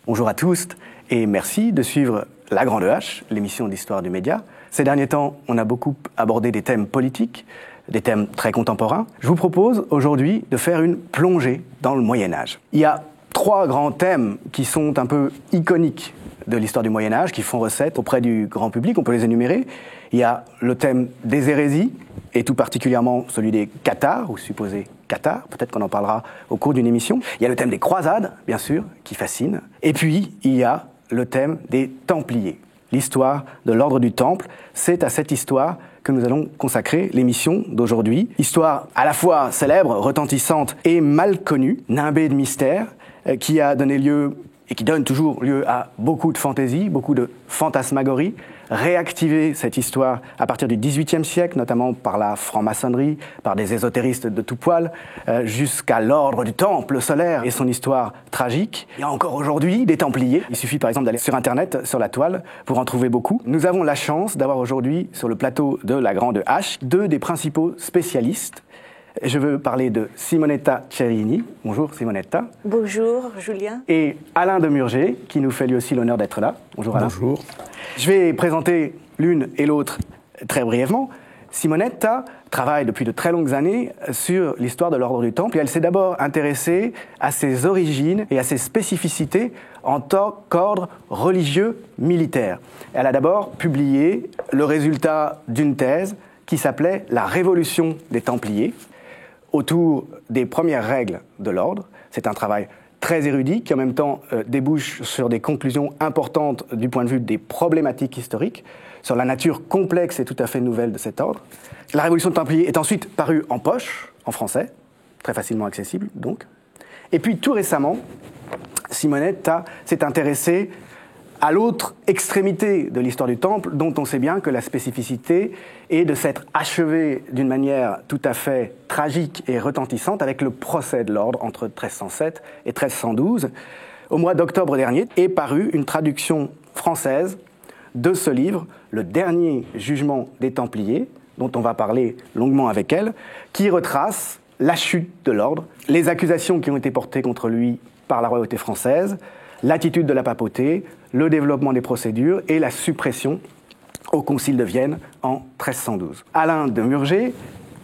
Bonjour à tous et merci de suivre La Grande Hache, l'émission d'histoire du média. Ces derniers temps, on a beaucoup abordé des thèmes politiques, des thèmes très contemporains. Je vous propose aujourd'hui de faire une plongée dans le Moyen-Âge. Il y a 3 grands thèmes qui sont un peu iconiques de l'histoire du Moyen-Âge, qui font recette auprès du grand public, on peut les énumérer. Il y a le thème des hérésies, et tout particulièrement celui des cathares, ou supposés cathares, peut-être qu'on en parlera au cours d'une émission. Il y a le thème des croisades, bien sûr, qui fascine. Et puis, il y a le thème des Templiers. L'histoire de l'ordre du Temple, c'est à cette histoire que nous allons consacrer l'émission d'aujourd'hui. Histoire à la fois célèbre, retentissante et mal connue, nimbée de mystères, qui a donné lieu et qui donne toujours lieu à beaucoup de fantaisie, beaucoup de fantasmagorie, réactiver cette histoire à partir du XVIIIe siècle, notamment par la franc-maçonnerie, par des ésotéristes de tout poil, jusqu'à l'ordre du Temple solaire et son histoire tragique. Il y a encore aujourd'hui des Templiers. Il suffit par exemple d'aller sur Internet, sur la toile, pour en trouver beaucoup. Nous avons la chance d'avoir aujourd'hui sur le plateau de La Grande Hache 2 des principaux spécialistes. Je veux parler de Simonetta Cerini. Bonjour Simonetta. Bonjour Julien. Et Alain Demurger, qui nous fait lui aussi l'honneur d'être là. Bonjour Alain. Bonjour. Je vais présenter l'une et l'autre très brièvement. Simonetta travaille depuis de très longues années sur l'histoire de l'ordre du Temple et elle s'est d'abord intéressée à ses origines et à ses spécificités en tant qu'ordre religieux militaire. Elle a d'abord publié le résultat d'une thèse qui s'appelait « La Révolution des Templiers », autour des premières règles de l'ordre. C'est un travail très érudit qui en même temps débouche sur des conclusions importantes du point de vue des problématiques historiques, sur la nature complexe et tout à fait nouvelle de cet ordre. La Révolution des Templiers est ensuite parue en poche, en français, très facilement accessible donc. Et puis tout récemment, Simonetta s'est intéressée à l'autre extrémité de l'histoire du Temple, dont on sait bien que la spécificité est de s'être achevée d'une manière tout à fait tragique et retentissante avec le procès de l'ordre entre 1307 et 1312. Au mois d'octobre dernier est parue une traduction française de ce livre, Le dernier jugement des Templiers, dont on va parler longuement avec elle, qui retrace la chute de l'ordre, les accusations qui ont été portées contre lui par la royauté française, l'attitude de la papauté, le développement des procédures et la suppression au Concile de Vienne en 1312. Alain Demurger,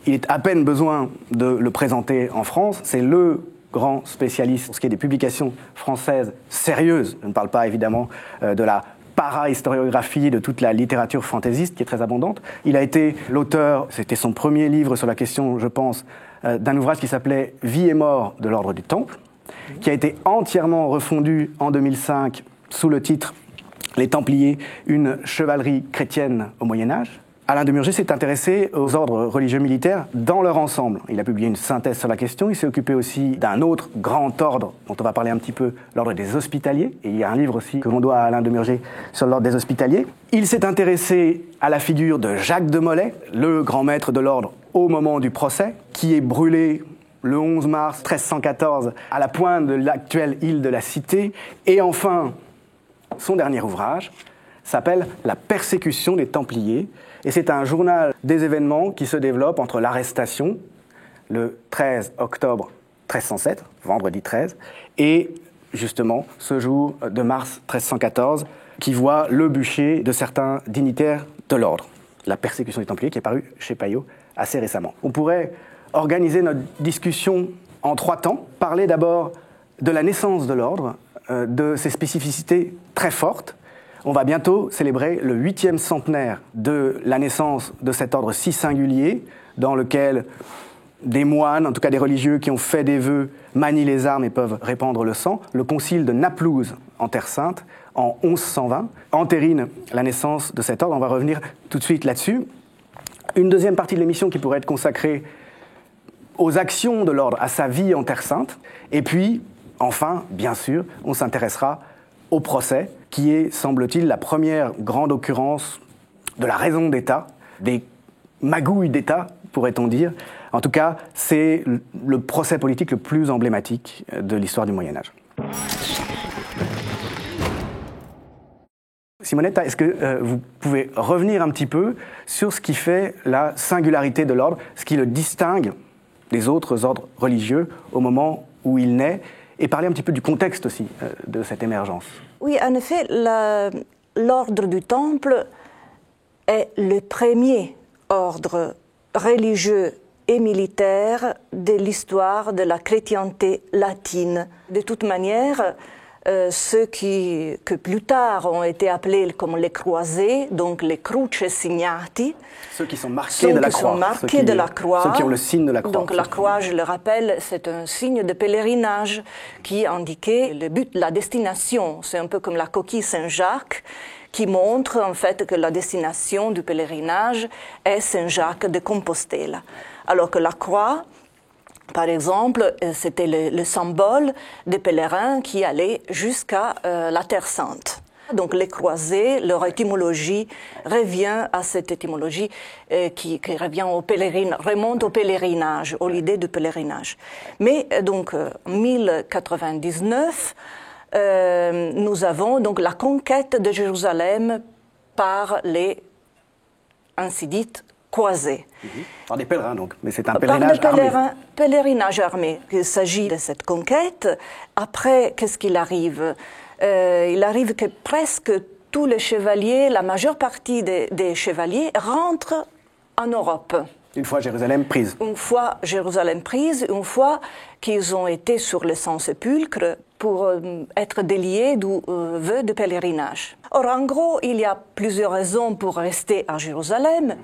il est à peine besoin de le présenter en France, c'est le grand spécialiste pour ce qui est des publications françaises sérieuses. Je ne parle pas évidemment de la para-historiographie de toute la littérature fantaisiste qui est très abondante. Il a été l'auteur, c'était son premier livre sur la question, je pense, d'un ouvrage qui s'appelait « Vie et mort de l'ordre du Temple », qui a été entièrement refondu en 2005 sous le titre « Les Templiers, une chevalerie chrétienne au Moyen-Âge ». Alain Demurger s'est intéressé aux ordres religieux militaires dans leur ensemble. Il a publié une synthèse sur la question. Il s'est occupé aussi d'un autre grand ordre, dont on va parler un petit peu, l'ordre des Hospitaliers. Et il y a un livre aussi que l'on doit à Alain Demurger sur l'ordre des Hospitaliers. Il s'est intéressé à la figure de Jacques de Molay, le grand maître de l'ordre au moment du procès, qui est brûlé le 11 mars 1314 à la pointe de l'actuelle île de la Cité. Et enfin, son dernier ouvrage s'appelle « La persécution des Templiers ». Et c'est un journal des événements qui se développe entre l'arrestation, le 13 octobre 1307, vendredi 13, et justement ce jour de mars 1314, qui voit le bûcher de certains dignitaires de l'ordre. La persécution des Templiers qui est parue chez Payot assez récemment. On pourrait organiser notre discussion en 3 temps. Parler d'abord de la naissance de l'ordre, de ses spécificités très fortes. On va bientôt célébrer le 8e centenaire de la naissance de cet ordre si singulier, dans lequel des moines, en tout cas des religieux qui ont fait des vœux, manient les armes et peuvent répandre le sang. Le concile de Naplouse en Terre Sainte, en 1120, entérine la naissance de cet ordre. On va revenir tout de suite là-dessus. Une deuxième partie de l'émission qui pourrait être consacrée aux actions de l'ordre, à sa vie en Terre Sainte. Et puis, enfin, bien sûr, on s'intéressera au procès, qui est, semble-t-il, la première grande occurrence de la raison d'État, des magouilles d'État, pourrait-on dire. En tout cas, c'est le procès politique le plus emblématique de l'histoire du Moyen-Âge. Simonetta, est-ce que vous pouvez revenir un petit peu sur ce qui fait la singularité de l'ordre, ce qui le distingue des autres ordres religieux au moment où il naît, et parler un petit peu du contexte aussi de cette émergence? Oui, en effet, l'ordre du Temple est le premier ordre religieux et militaire de l'histoire de la chrétienté latine. De toute manière, ceux que plus tard ont été appelés comme les croisés, donc les cruces signati, ceux qui sont marqués de la croix, ceux qui ont le signe de la croix. Donc la croix, je le rappelle, c'est un signe de pèlerinage qui indiquait le but, la destination. C'est un peu comme la coquille Saint-Jacques, qui montre en fait que la destination du pèlerinage est Saint-Jacques de Compostelle. Alors que la croix, par exemple, c'était le symbole des pèlerins qui allaient jusqu'à la Terre Sainte. Donc les croisés, leur étymologie revient à cette étymologie qui revient remonte au pèlerinage, à l'idée du pèlerinage. Mais donc en 1099, nous avons donc la conquête de Jérusalem par les, ainsi dites, croisés. Par des pèlerins donc, mais c'est un pèlerinage armé. Pèlerinage armé. Il s'agit de cette conquête. Après, qu'est-ce qu'il arrive? Il arrive que presque tous les chevaliers, la majeure partie des chevaliers rentrent en Europe. Une fois Jérusalem prise. Une fois Jérusalem prise, une fois qu'ils ont été sur le Saint-Sépulcre pour être déliés du vœu de pèlerinage. Or, en gros, il y a plusieurs raisons pour rester à Jérusalem.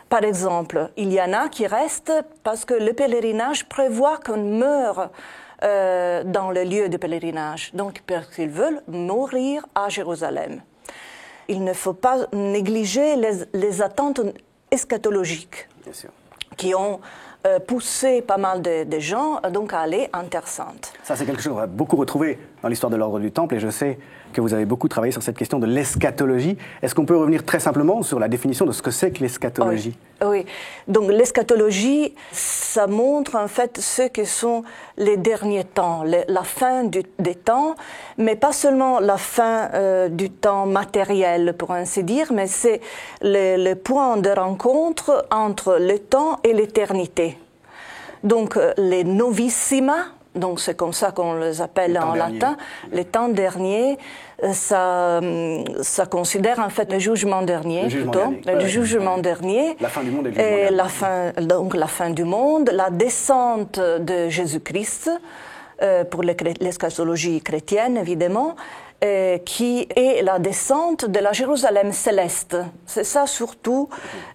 Par exemple, il y en a qui restent parce que le pèlerinage prévoit qu'on meure dans le lieu de pèlerinage. Donc, parce qu'ils veulent mourir à Jérusalem. Il ne faut pas négliger les attentes eschatologiques qui ont poussé pas mal de gens donc, à aller en Terre Sainte. Ça, c'est quelque chose qu'on va beaucoup retrouver dans l'histoire de l'ordre du Temple, et je sais que vous avez beaucoup travaillé sur cette question de l'eschatologie. Est-ce qu'on peut revenir très simplement sur la définition de ce que c'est que l'eschatologie? Oui. Donc l'eschatologie, ça montre en fait ce que sont les derniers temps, la fin des temps, mais pas seulement la fin du temps matériel, pour ainsi dire, mais c'est le point de rencontre entre le temps et l'éternité. Donc les novissima, donc c'est comme ça qu'on les appelle en latin, les temps derniers, ça considère en fait le jugement dernier, le jugement dernier, la fin du monde et le jugement dernier. Donc la fin du monde, la descente de Jésus-Christ, pour l'eschatologie chrétienne évidemment, qui est la descente de la Jérusalem céleste. C'est ça surtout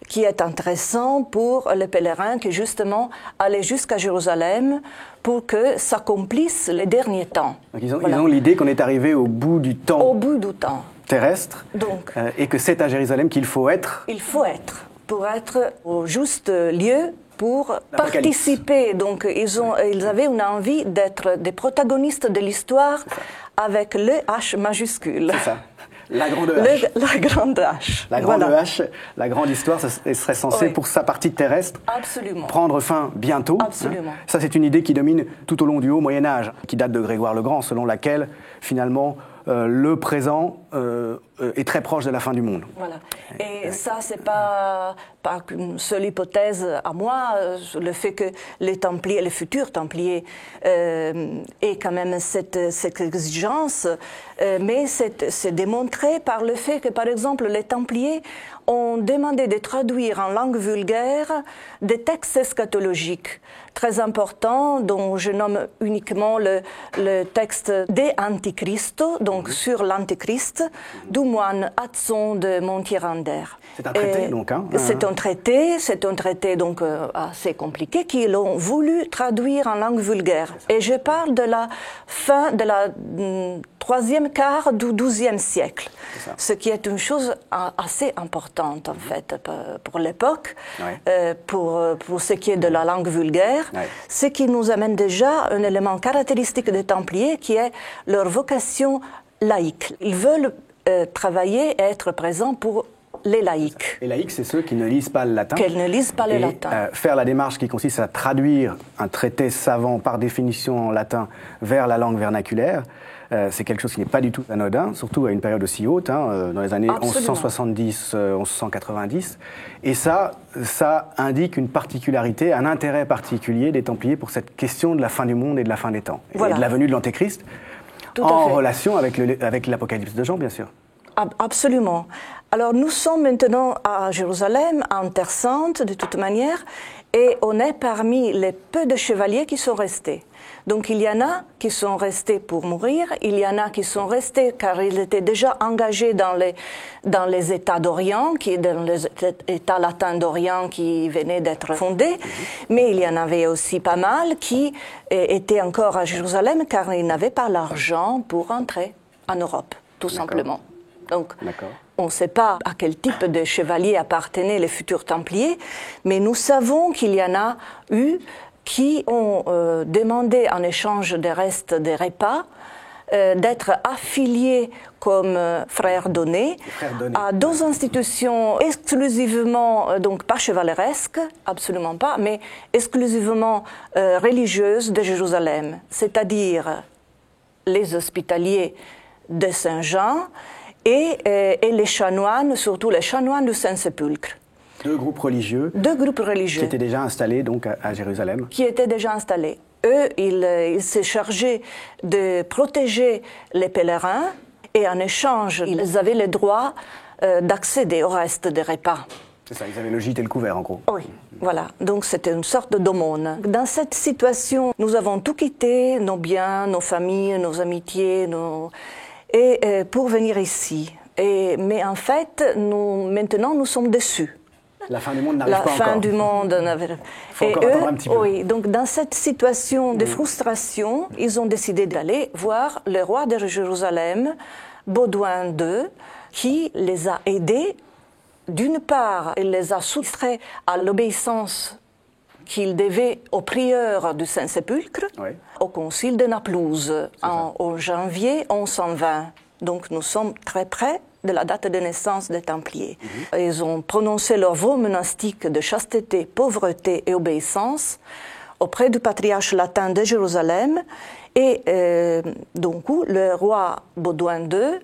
qui est intéressant pour les pèlerins qui justement allaient jusqu'à Jérusalem pour que s'accomplissent les derniers temps. Donc ils ont l'idée qu'on est arrivé au bout du temps. Au bout du temps. Terrestre. Donc, et que c'est à Jérusalem qu'il faut être. Il faut être, pour être au juste lieu, pour participer. Donc ils avaient une envie d'être des protagonistes de l'histoire avec le H majuscule. C'est ça. La grande H. La grande H. La grande H, la grande histoire, ça serait censé, pour sa partie terrestre, prendre fin bientôt. Absolument. Ça, c'est une idée qui domine tout au long du Haut Moyen-Âge, qui date de Grégoire le Grand, selon laquelle, finalement, le présent est très proche de la fin du monde. Voilà. Et ça, c'est pas une seule hypothèse à moi, le fait que les Templiers, les futurs Templiers, aient quand même cette exigence, mais c'est démontré par le fait que, par exemple, les Templiers ont demandé de traduire en langue vulgaire des textes eschatologiques très importants, dont je nomme uniquement le texte de Antichristo, donc sur l'Antichrist, du moine Atzon de Montierander. C'est un traité, donc, hein? C'est un traité donc assez compliqué qu'ils ont voulu traduire en langue vulgaire. Et je parle de la fin de la troisième quart du XIIe siècle, ce qui est une chose assez importante en fait pour l'époque, pour ce qui est de la langue vulgaire, ce qui nous amène déjà un élément caractéristique des Templiers qui est leur vocation laïque. Ils veulent travailler et être présents pour les laïcs. Les laïcs, c'est ceux qui ne lisent pas le latin. Qui ne lisent pas le latin. Faire la démarche qui consiste à traduire un traité savant par définition en latin vers la langue vernaculaire, c'est quelque chose qui n'est pas du tout anodin, surtout à une période aussi haute, dans les années 1170-1190. Et ça indique une particularité, un intérêt particulier des Templiers pour cette question de la fin du monde et de la fin des temps. Voilà. Et de la venue de l'Antéchrist, en relation avec l'Apocalypse de Jean, bien sûr. Absolument. Alors nous sommes maintenant à Jérusalem, en Terre Sainte, de toute manière, et on est parmi les peu de chevaliers qui sont restés. Donc il y en a qui sont restés pour mourir, il y en a qui sont restés car ils étaient déjà engagés dans les États d'Orient, dans les États latins d'Orient qui venaient d'être fondés, mais il y en avait aussi pas mal qui étaient encore à Jérusalem car ils n'avaient pas l'argent pour rentrer en Europe, tout simplement. Donc, on ne sait pas à quel type de chevalier appartenaient les futurs Templiers, mais nous savons qu'il y en a eu qui ont demandé en échange des restes des repas d'être affiliés comme frères donnés à deux institutions exclusivement, donc pas chevaleresques, absolument pas, mais exclusivement religieuses de Jérusalem, c'est-à-dire les hospitaliers de Saint-Jean et les chanoines, surtout les chanoines du Saint-Sépulcre. Deux groupes religieux. Qui étaient déjà installés donc à Jérusalem. Qui étaient déjà installés. Eux, ils se chargeaient de protéger les pèlerins et en échange, ils avaient le droit d'accéder au reste des repas. C'est ça, ils avaient le gîte et le couvert en gros. Oui, voilà. Donc c'était une sorte d'aumône. Dans cette situation, nous avons tout quitté, nos biens, nos familles, nos amitiés, et pour venir ici. Mais en fait, maintenant, nous sommes déçus. La fin du monde n'arrive pas encore. La fin du monde n'avait... Faut encore attendre un petit peu. Oui, donc dans cette situation de frustration, ils ont décidé d'aller voir le roi de Jérusalem, Baudouin II, qui les a aidés. D'une part, il les a soustraits à l'obéissance qu'ils devaient au prieur du Saint-Sépulcre, au concile de Naplouse, en janvier 1120. Donc nous sommes très près de la date de naissance des Templiers. Ils ont prononcé leur vœu monastique de chasteté, pauvreté et obéissance auprès du patriarche latin de Jérusalem. Et donc le roi Baudouin II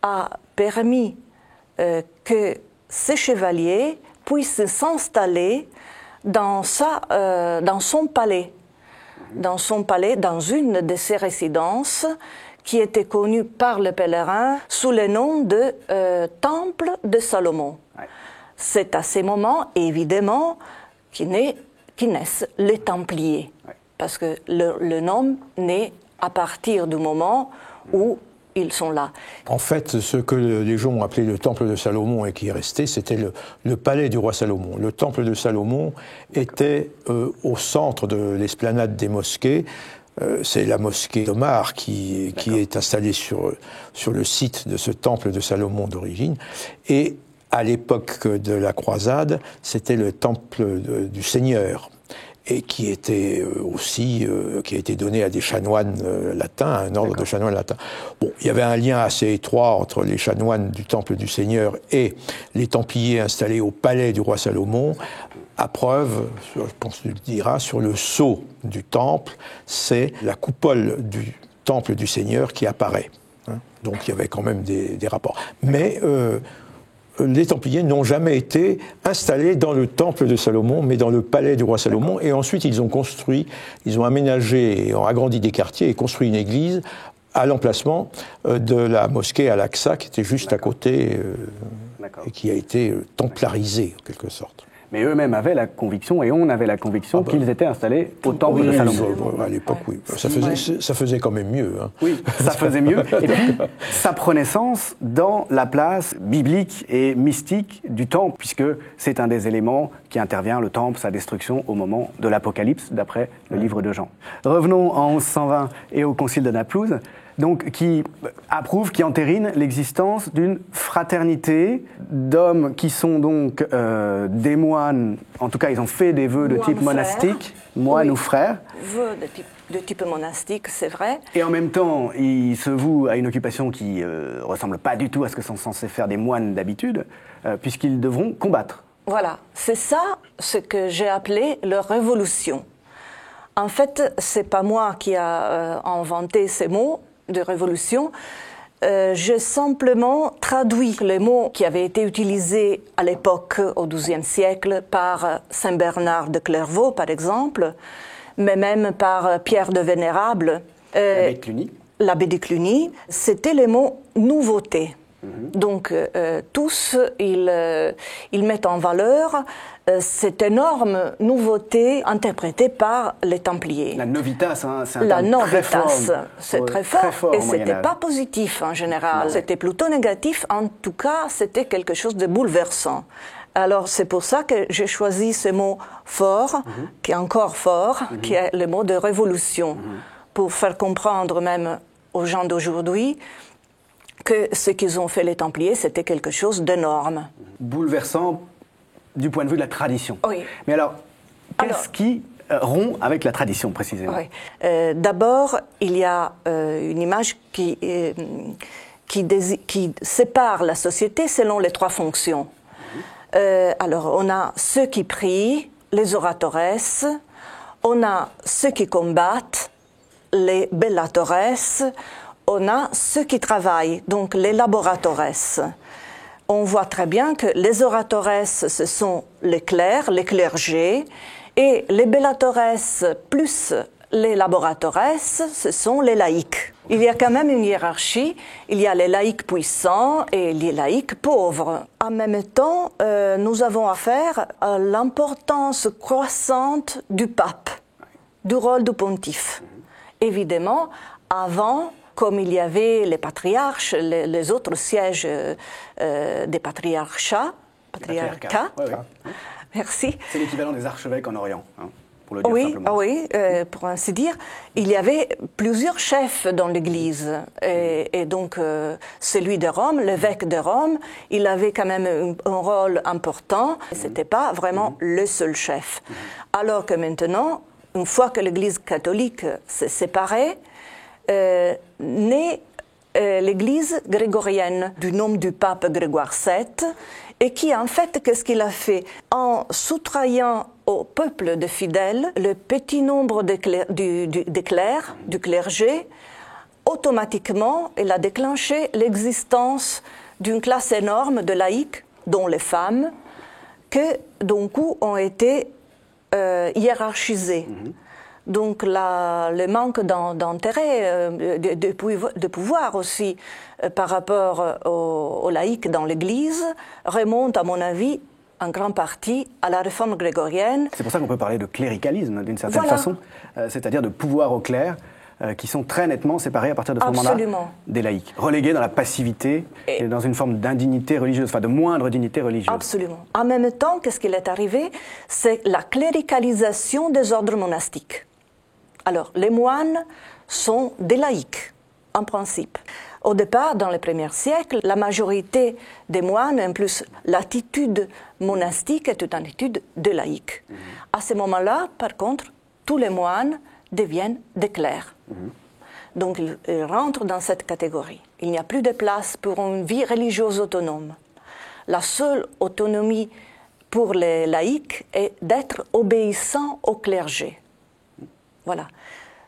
a permis que ces chevaliers puissent s'installer dans son palais, dans une de ses résidences qui était connue par les pèlerins sous le nom de Temple de Salomon. C'est à ces moments, évidemment, qui naissent les Templiers, parce que le nom naît à partir du moment où ils sont là. En fait, ce que les gens ont appelé le temple de Salomon et qui est resté, c'était le palais du roi Salomon. Le temple de Salomon était au centre de l'esplanade des mosquées. C'est la mosquée d'Omar qui est installée sur le site de ce temple de Salomon d'origine. Et à l'époque de la croisade, c'était le temple du Seigneur. Et qui était aussi, qui a été donné à des chanoines latins, à un ordre de chanoines latins. Bon, il y avait un lien assez étroit entre les chanoines du Temple du Seigneur et les Templiers installés au palais du roi Salomon. À preuve, je pense que tu le diras, sur le sceau du temple, c'est la coupole du Temple du Seigneur qui apparaît. Donc il y avait quand même des rapports. Mais les Templiers n'ont jamais été installés dans le temple de Salomon, mais dans le palais du roi Salomon. Et ensuite, ils ont aménagé et ont agrandi des quartiers et construit une église à l'emplacement de la mosquée Al-Aqsa, qui était juste à côté et qui a été templarisée, en quelque sorte. Mais eux-mêmes avaient la conviction, et on avait la conviction qu'ils étaient installés au temple de Salomon. À l'époque, oui. Ça faisait quand même mieux. Hein. Oui, ça faisait mieux. Et puis, ça prenait sens dans la place biblique et mystique du temple, puisque c'est un des éléments qui intervient, le temple, sa destruction, au moment de l'Apocalypse, d'après le livre de Jean. Revenons en 1120 et au concile de Naplouse, donc, qui approuve, qui entérine l'existence d'une fraternité d'hommes qui sont donc des moines, en tout cas ils ont fait des vœux de type monastique, moines ou frères. Vœux de type de type monastique, c'est vrai. Et en même temps, il se voue à une occupation qui ne ressemble pas du tout à ce que sont censés faire des moines d'habitude, puisqu'ils devront combattre. Voilà, c'est ça ce que j'ai appelé leur révolution. En fait, c'est pas moi qui a inventé ces mots de révolution. J'ai simplement traduit les mots qui avaient été utilisés à l'époque, au XIIe siècle, par Saint Bernard de Clairvaux, par exemple, mais même par Pierre de Vénérable. L'abbé de Cluny. L'abbé de Cluny, c'était les mots nouveauté. Donc, tous, ils mettent en valeur cette énorme nouveauté interprétée par les Templiers. La novitas, hein, c'est un La terme novitas, très fort et au c'était Moyen-Âge. pas positif en général, c'était plutôt négatif. En tout cas, c'était quelque chose de bouleversant. Alors, c'est pour ça que j'ai choisi ce mot fort, qui est encore fort, qui est le mot de révolution, pour faire comprendre même aux gens d'aujourd'hui que ce qu'ils ont fait les Templiers, c'était quelque chose d'énorme. Bouleversant du point de vue de la tradition. Oui. Mais alors, qu'est-ce qui rompt avec la tradition, précisément? Oui. D'abord, il y a une image qui sépare la société selon les trois fonctions. Alors, on a ceux qui prient, les oratoresses, on a ceux qui combattent, les bellatoresses, on a ceux qui travaillent, donc les laboratoresses. On voit très bien que les oratoresses, ce sont les clercs, les clergés, et les bellatoresses plus les laboratoresses, ce sont les laïcs. Il y a quand même une hiérarchie, il y a les laïcs puissants et les laïcs pauvres. En même temps, nous avons affaire à l'importance croissante du pape, du rôle du pontife. Évidemment, avant, comme il y avait les patriarches, les autres sièges des patriarcats. Ouais. Merci. C'est l'équivalent des archevêques en Orient, hein, pour le dire simplement. Oui, pour ainsi dire. Il y avait plusieurs chefs dans l'Église. Et donc, celui de Rome, l'évêque de Rome, il avait quand même un rôle important. Ce n'était pas vraiment le seul chef. Alors que maintenant, une fois que l'Église catholique s'est séparée, naît l'Église grégorienne du nom du pape Grégoire VII, et qui, en fait, qu'est-ce qu'il a fait? En soustrayant au peuple de fidèles le petit nombre des clercs, du clergé, automatiquement, il a déclenché l'existence d'une classe énorme de laïcs, dont les femmes, que, d'un coup, ont été hiérarchisées. Donc le manque d'intérêt, de pouvoir aussi par rapport aux laïcs dans l'Église remonte, à mon avis, en grande partie à la réforme grégorienne. C'est pour ça qu'on peut parler de cléricalisme, d'une certaine façon, c'est-à-dire de pouvoir aux clercs qui sont très nettement séparés à partir de ce moment-là des laïcs, relégués dans la passivité et dans une forme d'indignité religieuse, enfin de moindre dignité religieuse. Absolument. En même temps, qu'est-ce qui est arrivé? C'est la cléricalisation des ordres monastiques. Alors, les moines sont des laïcs, en principe. Au départ, dans les premiers siècles, la majorité des moines, en plus l'attitude monastique, est une attitude de laïcs. À ce moment-là, par contre, tous les moines deviennent des clercs. Donc, ils rentrent dans cette catégorie. Il n'y a plus de place pour une vie religieuse autonome. La seule autonomie pour les laïcs est d'être obéissants au clergé. Voilà.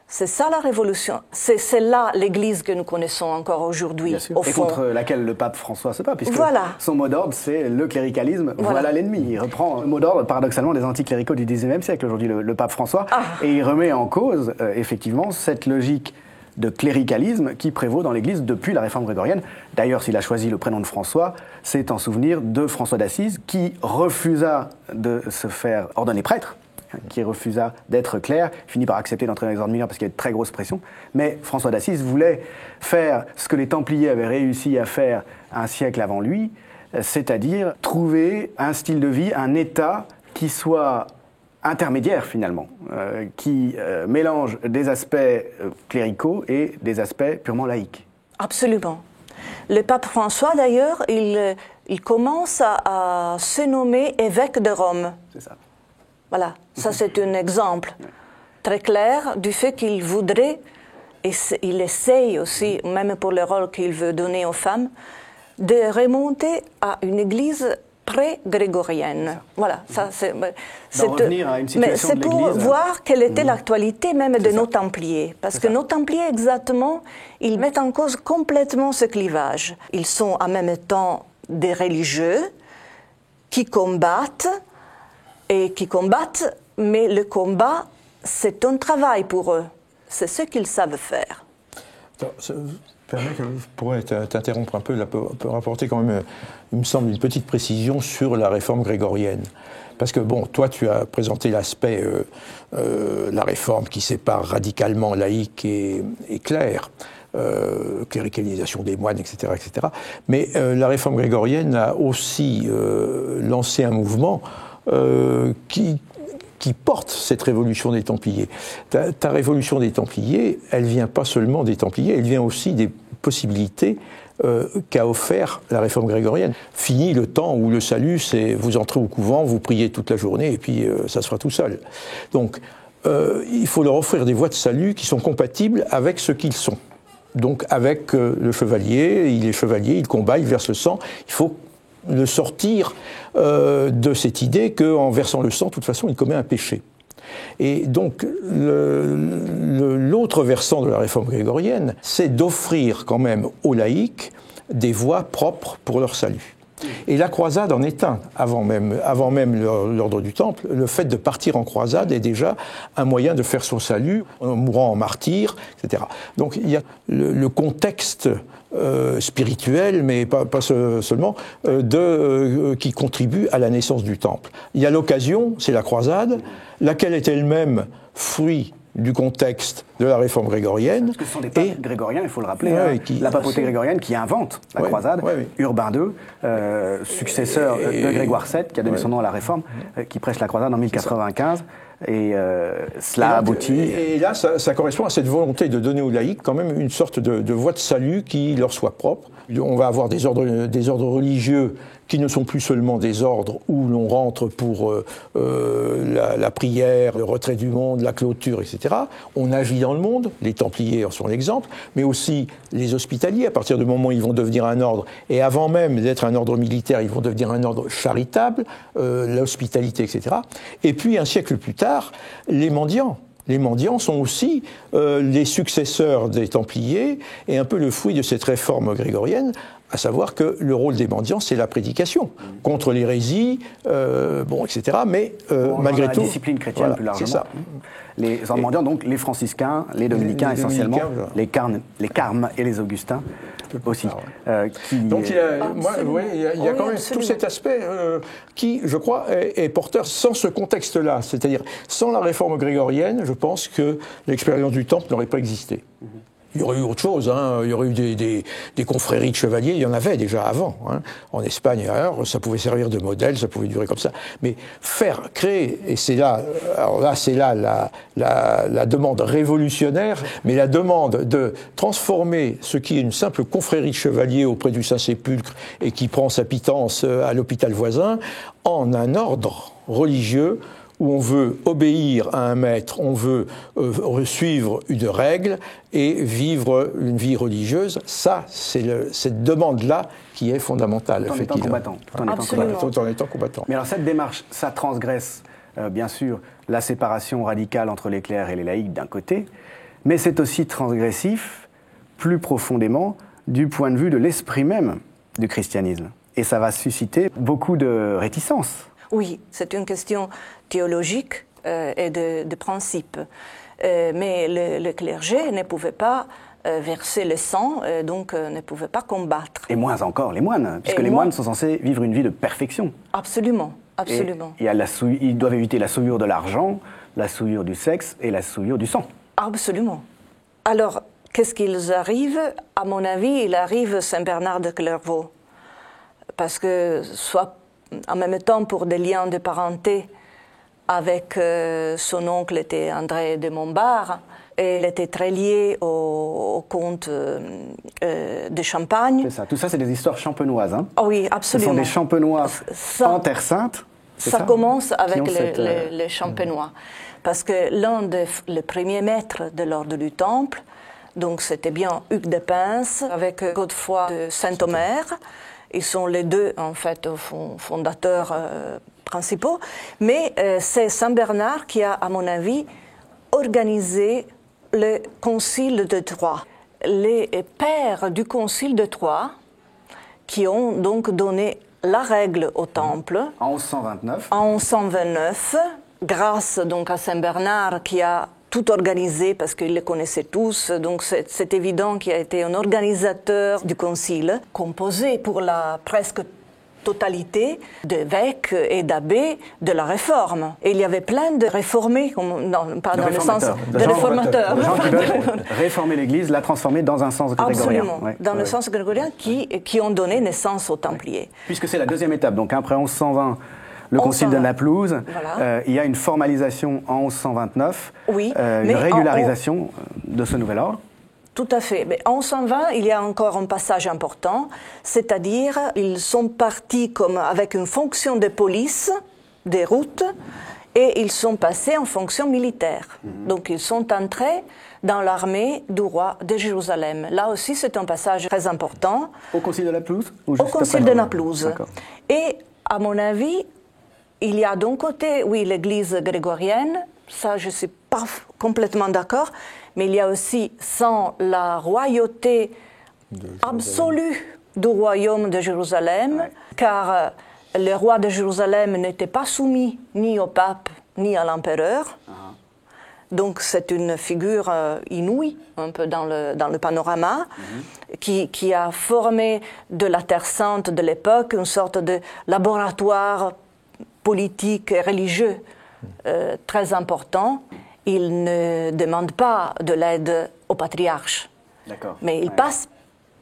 C'est ça la révolution. C'est là l'Église que nous connaissons encore aujourd'hui, au fond. Et contre laquelle le pape François se bat, puisque son mot d'ordre, c'est le cléricalisme, voilà l'ennemi. Il reprend le mot d'ordre, paradoxalement, des anticléricaux du XIXe siècle, aujourd'hui, le pape François, et il remet en cause, effectivement, cette logique de cléricalisme qui prévaut dans l'Église depuis la réforme grégorienne. D'ailleurs, s'il a choisi le prénom de François, c'est en souvenir de François d'Assise, qui refusa de se faire ordonner prêtre, qui refusa d'être clerc, finit par accepter d'entrer dans les ordres mineurs parce qu'il y a de très grosses pressions. Mais François d'Assise voulait faire ce que les Templiers avaient réussi à faire un siècle avant lui, c'est-à-dire trouver un style de vie, un état qui soit intermédiaire finalement, qui mélange des aspects cléricaux et des aspects purement laïques. Absolument. Le pape François, d'ailleurs, il commence à se nommer évêque de Rome. C'est ça. Voilà, ça c'est un exemple très clair du fait qu'il voudrait, et il essaye aussi, même pour le rôle qu'il veut donner aux femmes, de remonter à une église pré-grégorienne. Voilà, ça c'est revenir à une situation c'est de pour l'Église. voir quelle était l'actualité même de nos Templiers. Parce que ça. nos Templiers, exactement, ils mettent en cause complètement ce clivage. Ils sont en même temps des religieux qui combattent, mais le combat, c'est un travail pour eux. C'est ce qu'ils savent faire. Ça permet que je pourrais t'interrompre un peu, là, pour rapporter quand même, il me semble, une petite précision sur la réforme grégorienne. Parce que, bon, toi, tu as présenté l'aspect, la réforme qui sépare radicalement laïque et clerc, cléricalisation des moines, etc., etc. Mais la réforme grégorienne a aussi lancé un mouvement qui porte cette révolution des Templiers. Ta révolution des Templiers, elle vient pas seulement des Templiers, elle vient aussi des possibilités qu'a offert la réforme grégorienne. Fini le temps où le salut, c'est vous entrez au couvent, vous priez toute la journée et puis ça se fera tout seul. Donc, il faut leur offrir des voies de salut qui sont compatibles avec ce qu'ils sont. Donc, avec le chevalier, il est chevalier, il combat, il verse le sang, il faut le sortir de cette idée qu'en versant le sang, de toute façon, il commet un péché. Et donc, l'autre versant de la réforme grégorienne, c'est d'offrir quand même aux laïcs des voies propres pour leur salut. Et la croisade en est un. Avant même l'ordre du Temple, le fait de partir en croisade est déjà un moyen de faire son salut, en mourant en martyr, etc. Donc il y a le contexte spirituel, mais pas seulement, qui contribue à la naissance du Temple. Il y a l'occasion, c'est la croisade, laquelle est elle-même fruit du contexte de la réforme grégorienne. Parce que ce sont des papes grégoriens, il faut le rappeler, la papauté grégorienne qui invente la croisade, Urbain II, successeur de Grégoire VII, qui a donné son nom à la réforme, qui prêche la croisade en 1095. Et cela aboutit. Et là, ça correspond à cette volonté de donner aux laïcs quand même une sorte de voie de salut qui leur soit propre. On va avoir des ordres religieux qui ne sont plus seulement des ordres où l'on rentre pour la prière, le retrait du monde, la clôture, etc. On agit dans le monde, les Templiers en sont l'exemple, mais aussi les hospitaliers, à partir du moment où ils vont devenir un ordre, et avant même d'être un ordre militaire, ils vont devenir un ordre charitable, l'hospitalité, etc. Et puis, un siècle plus tard, les mendiants. Les mendiants sont aussi les successeurs des Templiers et un peu le fruit de cette réforme grégorienne, à savoir que le rôle des mendiants, c'est la prédication contre l'hérésie, etc. Mais malgré tout, la discipline chrétienne plus largement. C'est ça. Les mendiants, donc les franciscains, les dominicains essentiellement, les carmes et les augustins aussi. Donc il y a quand même tout cet aspect qui, je crois, est porteur sans ce contexte-là. C'est-à-dire, sans la réforme grégorienne, je pense que l'expérience du Temple n'aurait pas existé. Il y aurait eu autre chose, il y aurait eu des confréries de chevaliers, il y en avait déjà avant. En Espagne et ailleurs, ça pouvait servir de modèle, ça pouvait durer comme ça. Mais créer, et c'est là la demande révolutionnaire, mais la demande de transformer ce qui est une simple confrérie de chevaliers auprès du Saint-Sépulcre et qui prend sa pitance à l'hôpital voisin, en un ordre religieux où on veut obéir à un maître, on veut suivre une règle et vivre une vie religieuse. Ça, c'est cette demande-là qui est fondamentale. Tout en étant combattant. Tout en étant combattant. Mais alors cette démarche, ça transgresse, bien sûr, la séparation radicale entre les clercs et les laïcs d'un côté, mais c'est aussi transgressif, plus profondément, du point de vue de l'esprit même du christianisme. Et ça va susciter beaucoup de réticences. Oui, c'est une question théologique et de principe. Mais le clergé ne pouvait pas verser le sang, donc ne pouvait pas combattre. Et moins encore les moines, puisque les moines sont censés vivre une vie de perfection. Absolument, absolument. Et ils doivent éviter la souillure de l'argent, la souillure du sexe et la souillure du sang. Absolument. Alors, qu'est-ce qu'ils arrivent? À mon avis, il arrive Saint-Bernard de Clairvaux. Parce que, soit en même temps, pour des liens de parenté avec son oncle était André de Montbard, et il était très lié au comte de Champagne. C'est ça. Tout ça, c'est des histoires champenoises. Oh oui, absolument. Ce sont des champenois en Terre Sainte, Ça commence avec cette, les champenois. Parce que l'un des premiers maîtres de l'ordre du Temple, donc c'était bien Hugues de Pins avec Godefroy de Saint-Omer. Ils sont les deux, en fait, fondateurs principaux. Mais c'est Saint Bernard qui a, à mon avis, organisé le Concile de Troyes. Les pères du Concile de Troyes, qui ont donc donné la règle au Temple. En 1129. En 1129, grâce donc à Saint Bernard qui a tout organisé parce qu'ils les connaissaient tous. Donc c'est évident qu'il a été un organisateur du concile, composé pour la presque totalité d'évêques et d'abbés de la Réforme. Et il y avait plein de réformés, pas dans le sens de réformateurs. Des gens qui veulent réformer l'Église, la transformer dans un sens grégorien. Absolument, dans le sens grégorien qui ont donné naissance aux Templiers. Puisque c'est la deuxième étape, donc après 1120, le concile de Naplouse, voilà. Il y a une formalisation en 1129, oui, une régularisation de ce nouvel ordre. Tout à fait. Mais en 1120, il y a encore un passage important, c'est-à-dire ils sont partis comme avec une fonction de police des routes et ils sont passés en fonction militaire. Donc ils sont entrés dans l'armée du roi de Jérusalem. Là aussi, c'est un passage très important. Au concile de Naplouse Au concile de Naplouse. Et à mon avis, il y a d'un côté, oui, l'Église grégorienne, ça je ne suis pas complètement d'accord, mais il y a aussi sans la royauté absolue du royaume de Jérusalem, car le roi de Jérusalem n'était pas soumis ni au pape ni à l'empereur. Donc c'est une figure inouïe, un peu dans le panorama, qui a formé de la Terre Sainte de l'époque une sorte de laboratoire politique et religieux très important. Il ne demande pas de l'aide au patriarche, mais il passe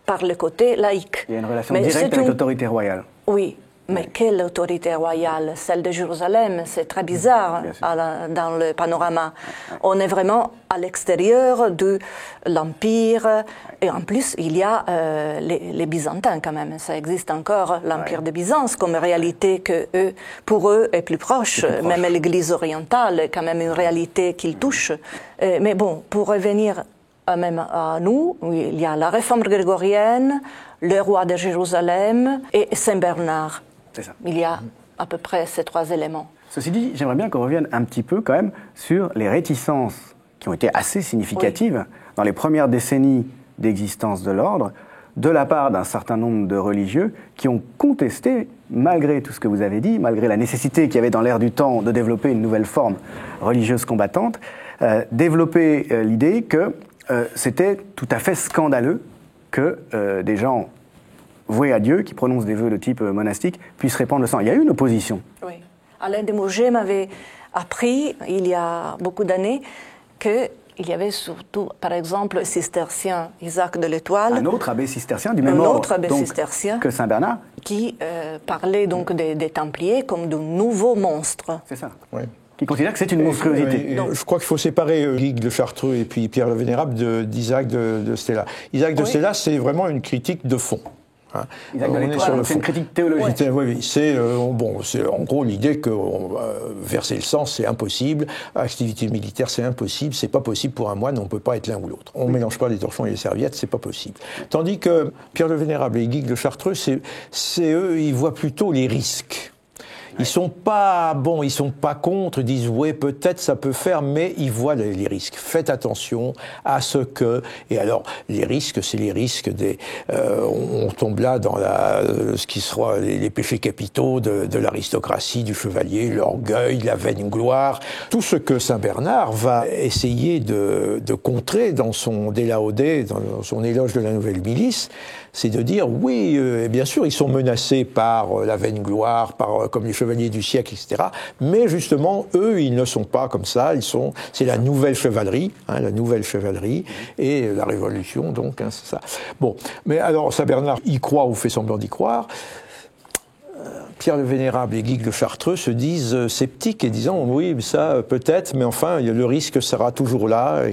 par le côté laïque. Il y a une relation directe avec l'autorité royale. Oui, mais quelle autorité royale? Celle de Jérusalem, c'est très bizarre dans le panorama. On est vraiment à l'extérieur de l'Empire, et en plus il y a les Byzantins quand même, ça existe encore, l'Empire de Byzance comme réalité que pour eux est plus proche, même l'Église orientale est quand même une réalité qu'ils touchent. Mais bon, pour revenir même à nous, oui, il y a la réforme grégorienne, le roi de Jérusalem et Saint Bernard. C'est ça. Il y a à peu près ces trois éléments. Ceci dit, j'aimerais bien qu'on revienne un petit peu quand même sur les réticences qui ont été assez significatives dans les premières décennies d'existence de l'ordre, de la part d'un certain nombre de religieux qui ont contesté, malgré tout ce que vous avez dit, malgré la nécessité qu'il y avait dans l'air du temps de développer une nouvelle forme religieuse combattante, développer l'idée que c'était tout à fait scandaleux que des gens voués à Dieu, qui prononcent des vœux de type monastique, puissent répandre le sang. Il y a eu une opposition. Oui. Alain de Mourget m'avait appris, il y a beaucoup d'années, qu'il y avait surtout, par exemple, le cistercien Isaac de l'Étoile. Un autre abbé cistercien du même ordre que Saint Bernard. Qui parlait donc des Templiers comme de nouveaux monstres. C'est ça. Oui. Qui considère que c'est une monstruosité. Je crois qu'il faut séparer Guigues de Chartreux et puis Pierre le Vénérable d'Isaac de Stella. Isaac de Stella, c'est vraiment une critique de fond. C'est une critique théologique. Oui, c'est en gros l'idée que verser le sang, c'est impossible, activité militaire, c'est impossible, c'est pas possible pour un moine, on peut pas être l'un ou l'autre. On mélange pas les torchons et les serviettes, c'est pas possible. Tandis que Pierre le Vénérable et Guigues de Chartreux, c'est eux, ils voient plutôt les risques. Ils sont pas contre, ils disent ouais, peut-être ça peut faire, mais ils voient les risques. Faites attention à ce que, et alors les risques, c'est les risques on tombe là dans ce qui sera les péchés capitaux de l'aristocratie, du chevalier, l'orgueil, la vaine gloire, tout ce que Saint Bernard va essayer de contrer dans son De Laude, dans son éloge de la nouvelle milice, c'est de dire oui, bien sûr, ils sont menacés par la vaine gloire, comme les chevaliers du siècle, etc. Mais justement, eux, ils ne sont pas comme ça. C'est la nouvelle chevalerie, la nouvelle chevalerie et la Révolution, donc, c'est ça. Bon, mais alors Saint Bernard y croit ou fait semblant d'y croire. Pierre le Vénérable et Guigues de Chartreux se disent sceptiques et disant oui, ça peut-être, mais enfin le risque sera toujours là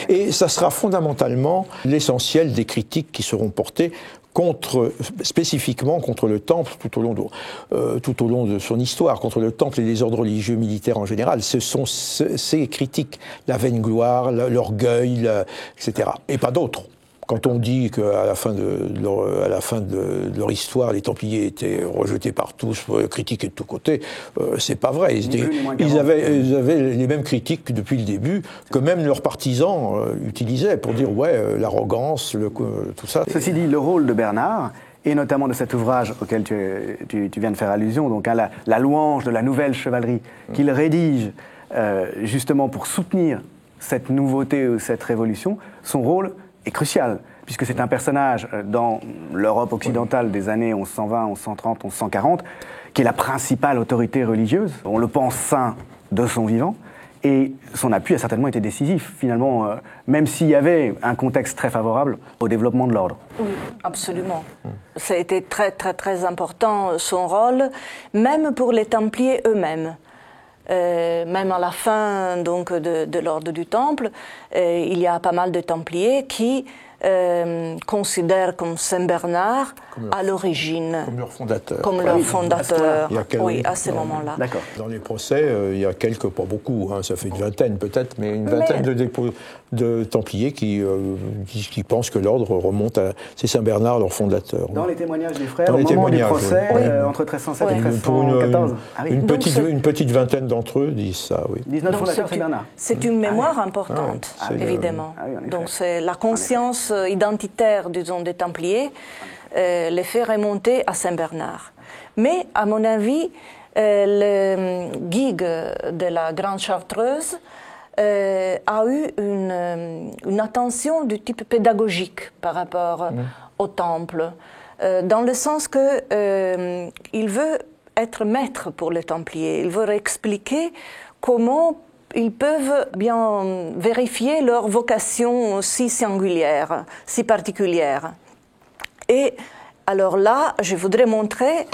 et ça sera fondamentalement l'essentiel des critiques qui seront portées spécifiquement contre le temple tout au long de son histoire, contre le temple et les ordres religieux militaires en général. Ce sont ces critiques, la vaingloire, l'orgueil, etc. Et pas d'autres. Quand on dit qu'à la fin de leur histoire, les Templiers étaient rejetés par tous, critiqués de tous côtés, c'est pas vrai. Ils avaient les mêmes critiques depuis le début que même leurs partisans utilisaient pour dire l'arrogance, tout ça. Ceci dit, le rôle de Bernard, et notamment de cet ouvrage auquel tu viens de faire allusion, donc à la louange de la nouvelle chevalerie, qu'il rédige justement pour soutenir cette nouveauté ou cette révolution, son rôle est crucial, puisque c'est un personnage dans l'Europe occidentale des années 1120, 1130, 1140, qui est la principale autorité religieuse. On le pense saint de son vivant, et son appui a certainement été décisif, finalement, même s'il y avait un contexte très favorable au développement de l'ordre. Oui, absolument. Ça a été très, très, très important, son rôle, même pour les Templiers eux-mêmes. Même à la fin donc, de l'ordre du Temple, il y a pas mal de Templiers qui considèrent comme Saint Bernard à l'origine. Comme leur fondateur. Comme leur fondateur, oui, à ce moment-là. D'accord. Dans les procès, il y a quelques, pas beaucoup, ça fait une vingtaine peut-être, mais une vingtaine de Templiers qui pensent que l'ordre remonte à... C'est Saint Bernard, leur fondateur. Dans les témoignages des frères, au moment du procès, entre 1307 et 1314. Une petite vingtaine d'entre eux disent ça, oui. 19 fondateurs, c'est Bernard. C'est une mémoire importante, évidemment. Donc c'est la conscience identitaire, disons, des Templiers, les fait remonter à Saint-Bernard. Mais, à mon avis, le Guigues de la Grande Chartreuse a eu une attention du type pédagogique par rapport au Temple, dans le sens que il veut être maître pour les Templiers, il veut expliquer comment ils peuvent bien vérifier leur vocation si singulière, si particulière. Et alors là, je voudrais montrer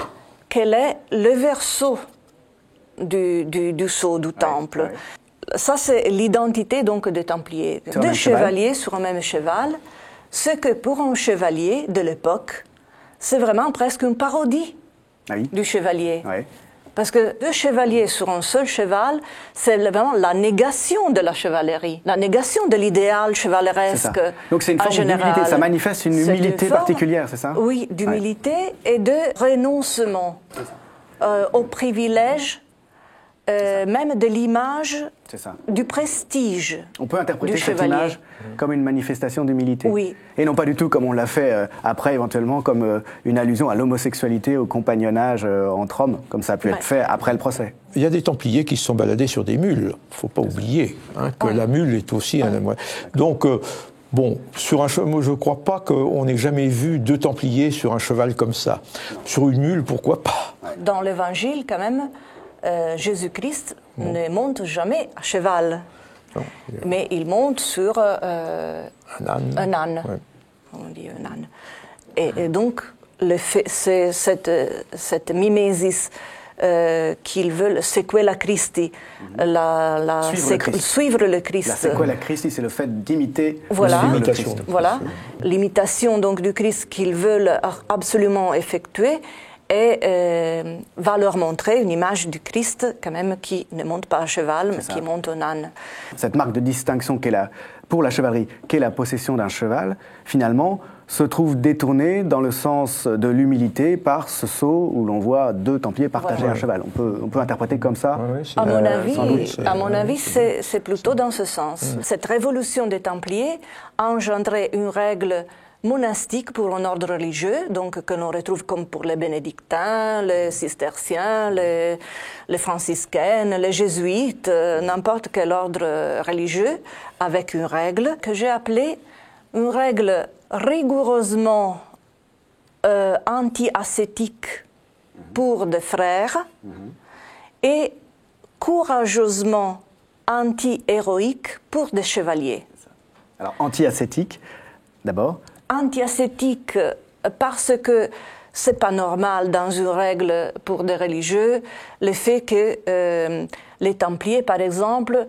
quel est le verso du sceau du temple. Ça, c'est l'identité donc des Templiers. Deux chevaliers sur un même cheval, ce que pour un chevalier de l'époque, c'est vraiment presque une parodie du chevalier. Oui. Parce que deux chevaliers sur un seul cheval, c'est vraiment la négation de la chevalerie, la négation de l'idéal chevaleresque. Donc c'est une forme d'humilité, ça manifeste une humilité particulière, c'est ça? Oui, d'humilité et de renoncement au privilège, même de l'image, du prestige. On peut interpréter cette image comme une manifestation d'humilité. Oui. Et non pas du tout comme on l'a fait après, éventuellement, comme une allusion à l'homosexualité, au compagnonnage entre hommes, comme ça a pu être fait après le procès. Il y a des Templiers qui se sont baladés sur des mules. Il ne faut pas oublier que la mule est aussi un... Donc... Bon, sur un cheval, je ne crois pas qu'on ait jamais vu deux Templiers sur un cheval comme ça. Sur une mule, pourquoi pas? Dans l'Évangile, quand même, Jésus-Christ ne monte jamais à cheval, mais il monte sur un âne. Ouais. On dit un âne. Et donc, c'est cette mimésis qu'ils veulent sequela Christi, suivre le Christ. La sequela Christi, c'est le fait d'imiter l'imitation. Voilà, l'imitation donc du Christ qu'ils veulent absolument effectuer et va leur montrer une image du Christ quand même qui ne monte pas à cheval, mais qui monte un âne. Cette marque de distinction pour la chevalerie, qu'est la possession d'un cheval, finalement, se trouve détournée dans le sens de l'humilité par ce sceau où l'on voit deux Templiers partager un cheval. On peut interpréter comme ça. À mon avis, c'est plutôt dans ce sens. Cette révolution des Templiers a engendré une règle monastique pour un ordre religieux, donc que l'on retrouve comme pour les bénédictins, les cisterciens, les franciscaines, les jésuites, n'importe quel ordre religieux, avec une règle que j'ai appelée une règle rigoureusement anti-ascétique pour des frères et courageusement anti-héroïque pour des chevaliers. Alors, anti-ascétique, d'abord? Anti-ascétique parce que c'est pas normal dans une règle pour des religieux le fait que les Templiers, par exemple,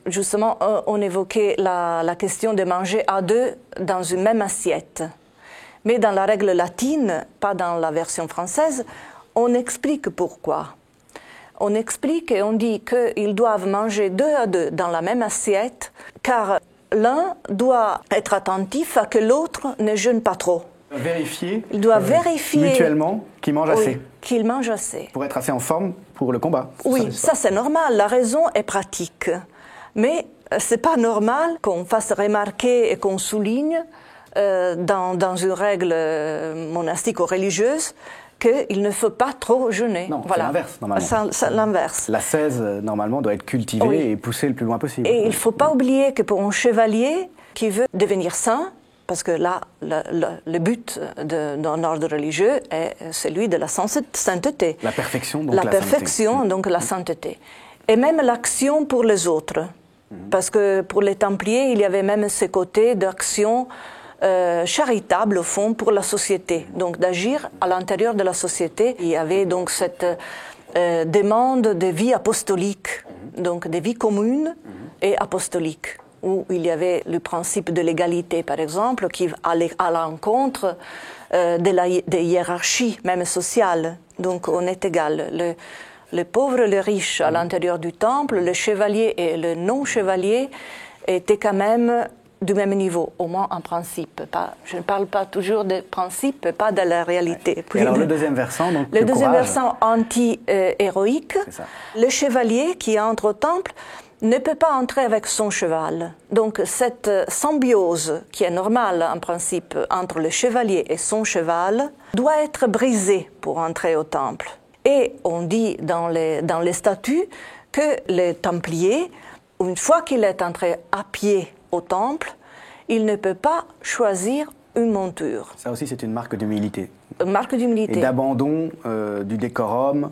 justement, on évoquait la question de manger à deux dans une même assiette. Mais dans la règle latine, pas dans la version française, on explique pourquoi. On explique et on dit qu'ils doivent manger 2 à 2 dans la même assiette, car l'un doit être attentif à que l'autre ne jeûne pas trop. Il doit vérifier mutuellement qu'il mange assez. Oui, qu'il mange assez. Pour être assez en forme pour le combat. Oui, ça c'est normal, la raison est pratique. Mais c'est pas normal qu'on fasse remarquer et qu'on souligne dans une règle monastique ou religieuse qu'il ne faut pas trop jeûner. Non, voilà. C'est l'inverse, normalement. C'est l'inverse. L'ascèse, normalement, doit être cultivée et poussée le plus loin possible. Et il ne faut pas oublier que pour un chevalier qui veut devenir saint, parce que là, le but d'un ordre religieux est celui de la sainteté. La perfection, donc la perfection, donc la sainteté. Et même l'action pour les autres. Parce que pour les Templiers, il y avait même ce côté d'action charitable, au fond, pour la société. Donc d'agir à l'intérieur de la société. Il y avait donc cette demande de vie apostolique, donc de vie commune et apostolique, où il y avait le principe de l'égalité, par exemple, qui allait à l'encontre des hiérarchies, même sociales. Donc on est égal. Le pauvre et le riche à l'intérieur du temple, le chevalier et le non-chevalier étaient quand même du même niveau, au moins en principe. Je ne parle pas toujours de principe, pas de la réalité. Et alors le deuxième versant, donc le deuxième versant anti-héroïque, le chevalier qui entre au temple ne peut pas entrer avec son cheval. Donc cette symbiose qui est normale en principe entre le chevalier et son cheval doit être brisée pour entrer au temple. Et on dit dans les statuts que le templier, une fois qu'il est entré à pied au temple, il ne peut pas choisir une monture. Ça aussi, c'est une marque d'humilité. Une marque d'humilité. Et d'abandon du décorum,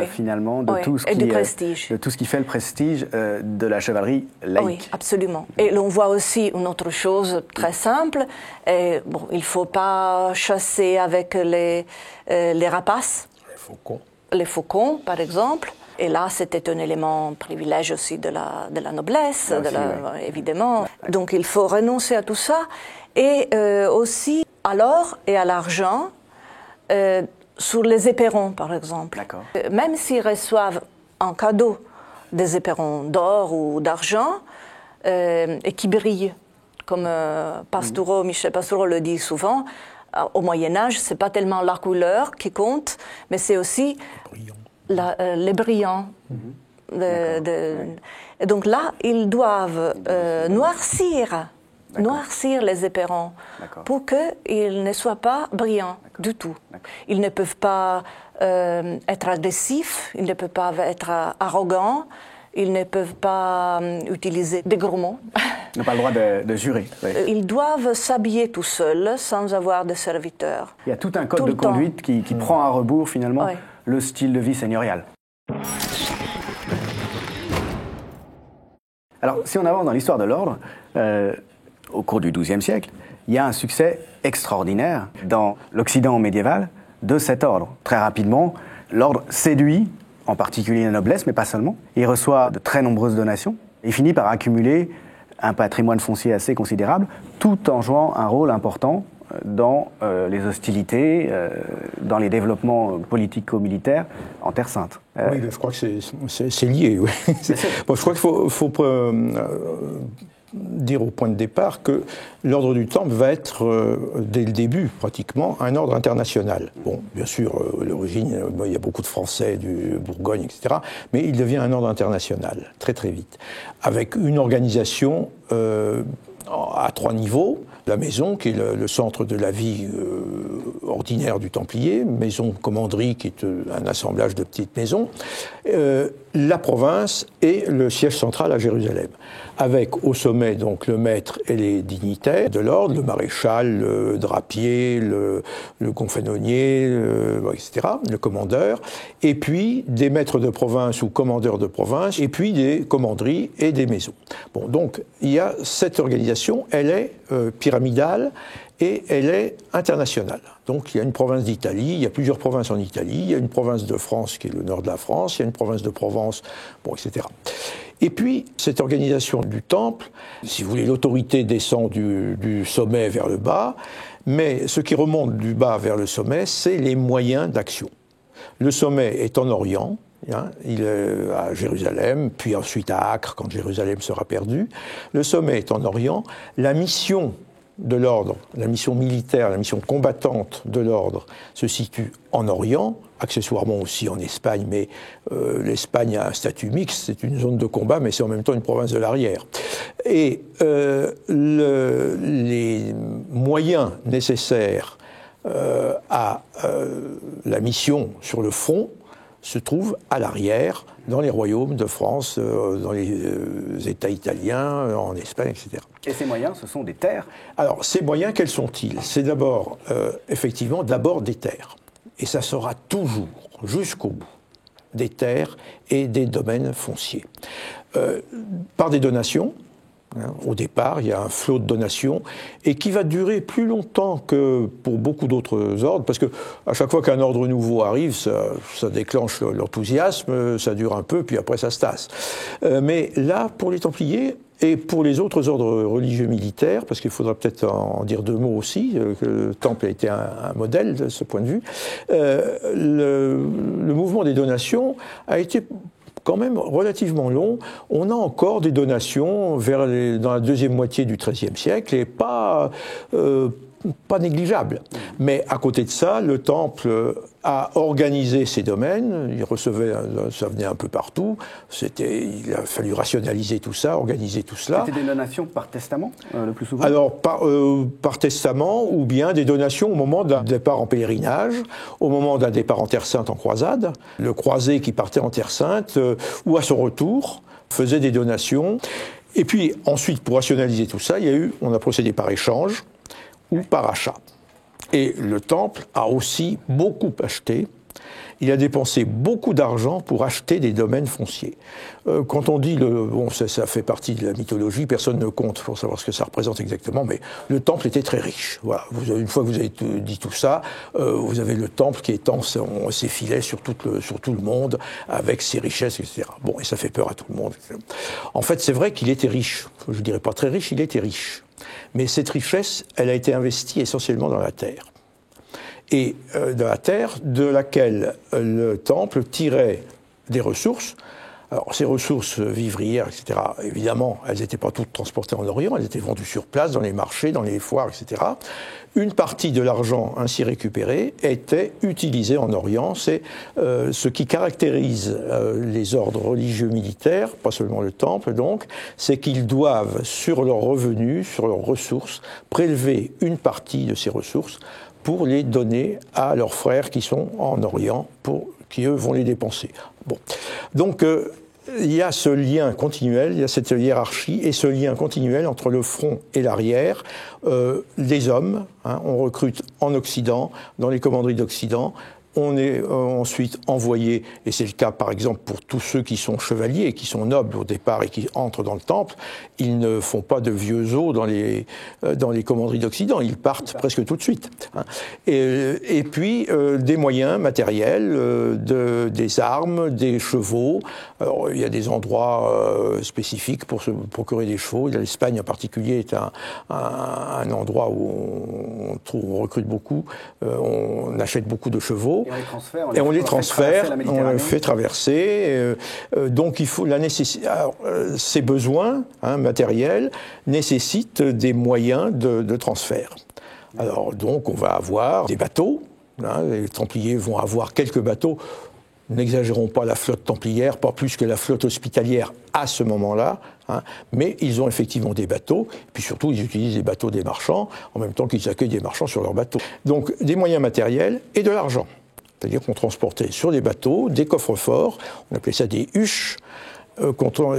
finalement, de tout ce qui fait le prestige de la chevalerie laïque. Oui, absolument. Et l'on voit aussi une autre chose très simple. Et, bon, il ne faut pas chasser avec les rapaces. Les faucons, par exemple. Et là, c'était un élément privilège aussi de la noblesse, évidemment. Ouais. Donc, il faut renoncer à tout ça. Et aussi à l'or et à l'argent, sur les éperons, par exemple. Même s'ils reçoivent en cadeau des éperons d'or ou d'argent, et qui brillent, comme Michel Pastoureau le dit souvent, au Moyen-Âge, ce n'est pas tellement la couleur qui compte, mais c'est aussi les brillants. Et donc là, ils doivent noircir les éperons pour qu'ils ne soient pas brillants du tout. Ils ne peuvent pas être agressifs, ils ne peuvent pas être arrogants, ils ne peuvent pas utiliser des gros mots. Ils n'ont pas le droit de jurer. Oui. Ils doivent s'habiller tout seuls, sans avoir de serviteurs. Il y a tout un code de conduite qui prend à rebours, finalement, le style de vie seigneurial. Alors, si on avance dans l'histoire de l'ordre, au cours du XIIe siècle, il y a un succès extraordinaire dans l'Occident médiéval de cet ordre. Très rapidement, l'ordre séduit, en particulier la noblesse, mais pas seulement. Il reçoit de très nombreuses donations. Il finit par accumuler un patrimoine foncier assez considérable, tout en jouant un rôle important dans les hostilités, dans les développements politico-militaires en Terre Sainte. Oui, je crois que c'est lié. Oui. Bon, je crois qu'il faut dire au point de départ que l'ordre du Temple va être, dès le début, pratiquement, un ordre international. Bon, bien sûr, l'origine, il y a beaucoup de Français, du Bourgogne, etc., mais il devient un ordre international, très très vite, avec une organisation à 3 niveaux. La maison, qui est le centre de la vie ordinaire du Templier, maison commanderie, qui est un assemblage de petites maisons, la province et le siège central à Jérusalem, avec au sommet donc le maître et les dignitaires de l'ordre, le maréchal, le drapier, le gonfalonier, etc., le commandeur, et puis des maîtres de province ou commandeurs de province, et puis des commanderies et des maisons. Bon, donc il y a cette organisation, elle est pyramidale et elle est internationale. Donc il y a une province d'Italie, il y a plusieurs provinces en Italie, il y a une province de France qui est le nord de la France, il y a une province de Provence, bon, etc. Et puis, cette organisation du Temple, si vous voulez, l'autorité descend du sommet vers le bas, Mais ce qui remonte du bas vers le sommet, c'est les moyens d'action. Le sommet est en Orient, il est à Jérusalem, puis ensuite à Acre, quand Jérusalem sera perdue. Le sommet est en Orient. La mission de l'ordre, la mission militaire, la mission combattante de l'ordre se situe en Orient, accessoirement aussi en Espagne, mais l'Espagne a un statut mixte, c'est une zone de combat, mais c'est en même temps une province de l'arrière. Et les moyens nécessaires à la mission sur le front se trouvent à l'arrière, dans les royaumes de France, dans les États italiens, en Espagne, etc. Et ces moyens, ce sont des terres? Alors, ces moyens, quels sont-ils? C'est d'abord, effectivement, d'abord des terres. Et ça sera toujours, jusqu'au bout, des terres et des domaines fonciers. Par des donations. Au départ, il y a un flot de donations et qui va durer plus longtemps que pour beaucoup d'autres ordres, parce que à chaque fois qu'un ordre nouveau arrive, ça déclenche l'enthousiasme, ça dure un peu, puis après ça se tasse. Mais là, pour les Templiers et pour les autres ordres religieux militaires, parce qu'il faudra peut-être en dire deux mots aussi, que le Temple a été un modèle de ce point de vue, le mouvement des donations a été quand même relativement long. On a encore des donations dans la deuxième moitié du XIIIe siècle et pas négligeables. Mais à côté de ça, le Temple a organisé ses domaines, il recevait, ça venait un peu partout, il a fallu rationaliser tout ça, organiser tout cela. C'était des donations par testament, le plus souvent? Alors, par testament, ou bien des donations au moment d'un départ en pèlerinage, au moment d'un départ en Terre Sainte en croisade, le croisé qui partait en Terre Sainte, ou à son retour, faisait des donations. Et puis, ensuite, pour rationaliser tout ça, on a procédé par échange ou par achat. Et le Temple a aussi beaucoup acheté. Il a dépensé beaucoup d'argent pour acheter des domaines fonciers. Quand on dit, ça fait partie de la mythologie, personne ne compte pour savoir ce que ça représente exactement, mais le Temple était très riche. Voilà. Une fois que vous avez dit tout ça, vous avez le Temple qui étend ses filets sur tout le monde, avec ses richesses, etc. Bon, et ça fait peur à tout le monde. En fait, c'est vrai qu'il était riche. Je ne dirais pas très riche, il était riche. Mais cette richesse, elle a été investie essentiellement dans la terre. Et de la terre de laquelle le Temple tirait des ressources. Alors, ces ressources vivrières, etc., évidemment, elles n'étaient pas toutes transportées en Orient, elles étaient vendues sur place, dans les marchés, dans les foires, etc. Une partie de l'argent ainsi récupéré était utilisée en Orient. C'est ce qui caractérise les ordres religieux militaires, pas seulement le Temple donc, c'est qu'ils doivent, sur leurs revenus, sur leurs ressources, prélever une partie de ces ressources pour les donner à leurs frères qui sont en Orient, qui eux vont les dépenser. Bon. Donc il y a ce lien continuel, il y a cette hiérarchie et ce lien continuel entre le front et l'arrière. Les hommes, on recrute en Occident, dans les commanderies d'Occident. On est ensuite envoyé, et c'est le cas par exemple pour tous ceux qui sont chevaliers, qui sont nobles au départ et qui entrent dans le Temple, ils ne font pas de vieux os dans les commanderies d'Occident, ils partent presque tout de suite. Et puis des moyens matériels, des armes, des chevaux. Alors, il y a des endroits spécifiques pour se procurer des chevaux. L'Espagne en particulier est un endroit où on recrute beaucoup, on achète beaucoup de chevaux. Et on les transfère, on les fait traverser. Donc il faut ces besoins matériels nécessitent des moyens de transfert. Alors donc on va avoir des bateaux. Les Templiers vont avoir quelques bateaux. N'exagérons pas la flotte templière, pas plus que la flotte hospitalière à ce moment-là, mais ils ont effectivement des bateaux, puis surtout ils utilisent les bateaux des marchands, en même temps qu'ils accueillent des marchands sur leurs bateaux. Donc des moyens matériels et de l'argent. C'est-à-dire qu'on transportait sur des bateaux des coffres-forts, on appelait ça des huches,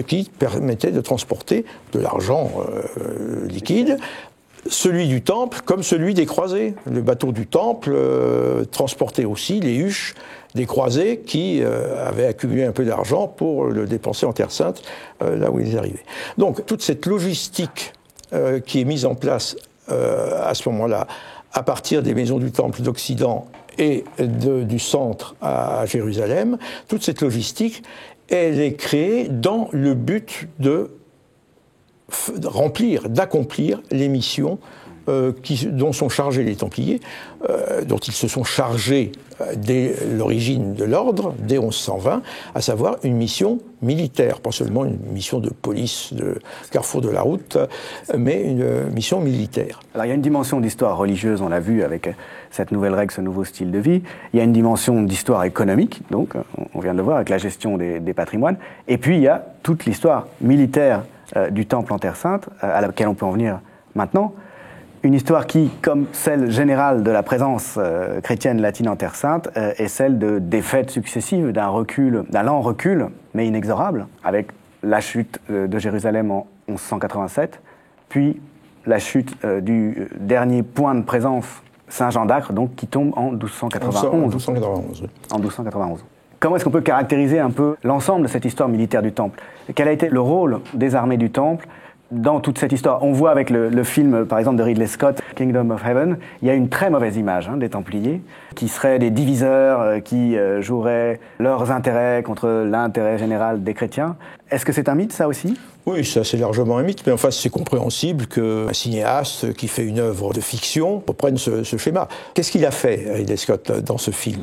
qui permettaient de transporter de l'argent liquide, celui du Temple comme celui des croisés. Le bateau du Temple transportait aussi les huches des croisés qui avaient accumulé un peu d'argent pour le dépenser en Terre Sainte, là où ils arrivaient. Donc toute cette logistique qui est mise en place à ce moment-là, à partir des maisons du Temple d'Occident et du centre à Jérusalem, toute cette logistique, elle est créée dans le but de remplir, d'accomplir les missions dont sont chargés les Templiers, dont ils se sont chargés dès l'origine de l'ordre, dès 1120, à savoir une mission militaire, pas seulement une mission de police de carrefour de la route, mais une mission militaire. Alors il y a une dimension d'histoire religieuse, on l'a vu avec cette nouvelle règle, ce nouveau style de vie. Il y a une dimension d'histoire économique, donc on vient de le voir avec la gestion des patrimoines. Et puis il y a toute l'histoire militaire du Temple en Terre Sainte, à laquelle on peut en venir maintenant. Une histoire qui, comme celle générale de la présence chrétienne latine en Terre Sainte, est celle de défaites successives, d'un lent recul, mais inexorable, avec la chute de Jérusalem en 1187, puis la chute du dernier point de présence, Saint-Jean d'Acre, donc qui tombe en 1291. En 1291. Comment est-ce qu'on peut caractériser un peu l'ensemble de cette histoire militaire du Temple? Quel a été le rôle des armées du Temple dans toute cette histoire? On voit avec le film, par exemple, de Ridley Scott, Kingdom of Heaven, il y a une très mauvaise image des Templiers, qui seraient des diviseurs, qui joueraient leurs intérêts contre l'intérêt général des chrétiens. Est-ce que c'est un mythe, ça aussi? Oui, ça c'est largement un mythe, mais enfin c'est compréhensible qu'un cinéaste qui fait une œuvre de fiction reprenne ce schéma. Qu'est-ce qu'il a fait, Ridley Scott, dans ce film?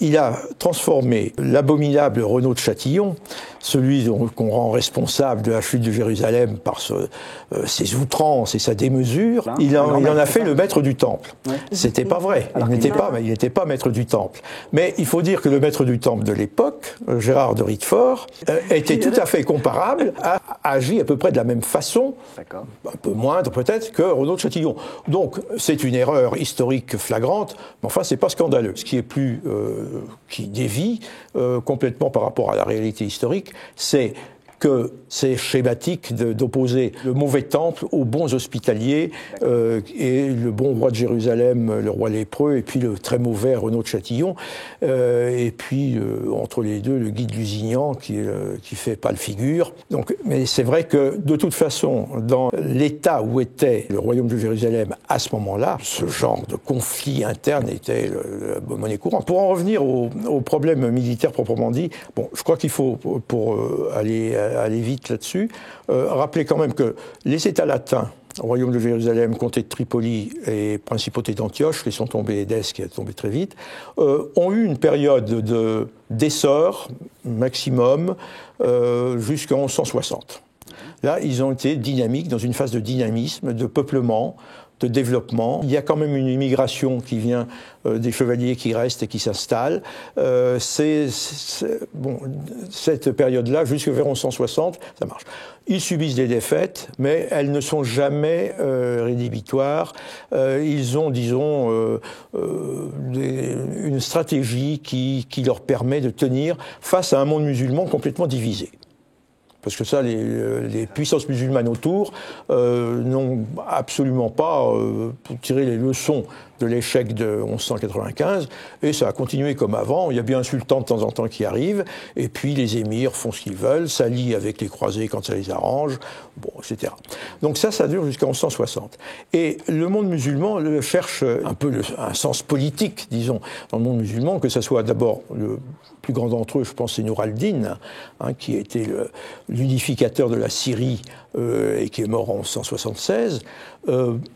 Il a transformé l'abominable Renaud de Châtillon, celui qu'on rend responsable de la chute de Jérusalem par ses outrances et sa démesure, il en a fait le maître du Temple. Ouais. C'était pas vrai, il n'était pas maître du Temple. Mais il faut dire que le maître du Temple de l'époque, Gérard de Ritefort, était tout à fait comparable, a agi à peu près de la même façon, un peu moindre peut-être, que Renaud de Châtillon. Donc c'est une erreur historique flagrante, mais enfin c'est pas scandaleux. Ce qui est qui dévie complètement par rapport à la réalité historique, c'est que c'est schématique d'opposer le mauvais temple aux bons hospitaliers et le bon roi de Jérusalem, le roi lépreux, et puis le très mauvais Renaud de Châtillon, et puis entre les deux, le guide Lusignan qui fait pas le figure. Donc, mais c'est vrai que de toute façon, dans l'état où était le royaume de Jérusalem à ce moment-là, ce genre de conflit interne était la monnaie courante. Pour en revenir au problème militaire proprement dit, bon, je crois qu'il faut, pour aller vite là-dessus, rappeler quand même que les États latins, royaume de Jérusalem, comté de Tripoli et principauté d'Antioche, qui sont tombés, Édesse qui est tombé très vite, ont eu une période d'essor maximum jusqu'en 1160. Là, ils ont été dynamiques, dans une phase de dynamisme, de peuplement, de développement. Il y a quand même une immigration qui vient des chevaliers qui restent et qui s'installent. Bon, cette période-là, jusqu'à vers 1160, ça marche. Ils subissent des défaites, mais elles ne sont jamais rédhibitoires. Ils ont, disons, une stratégie qui leur permet de tenir face à un monde musulman complètement divisé. Parce que ça, les puissances musulmanes autour n'ont absolument pas tiré les leçons de l'échec de 1195, et ça a continué comme avant. Il y a bien un sultan de temps en temps qui arrive, et puis les émirs font ce qu'ils veulent, s'allient avec les croisés quand ça les arrange, bon, etc. Donc ça dure jusqu'à 1160. Et le monde musulman cherche un peu un sens politique, disons, dans le monde musulman, que ce soit d'abord le plus grand d'entre eux, je pense, c'est Nour al-Din, qui a été l'unificateur de la Syrie et qui est mort en 1176.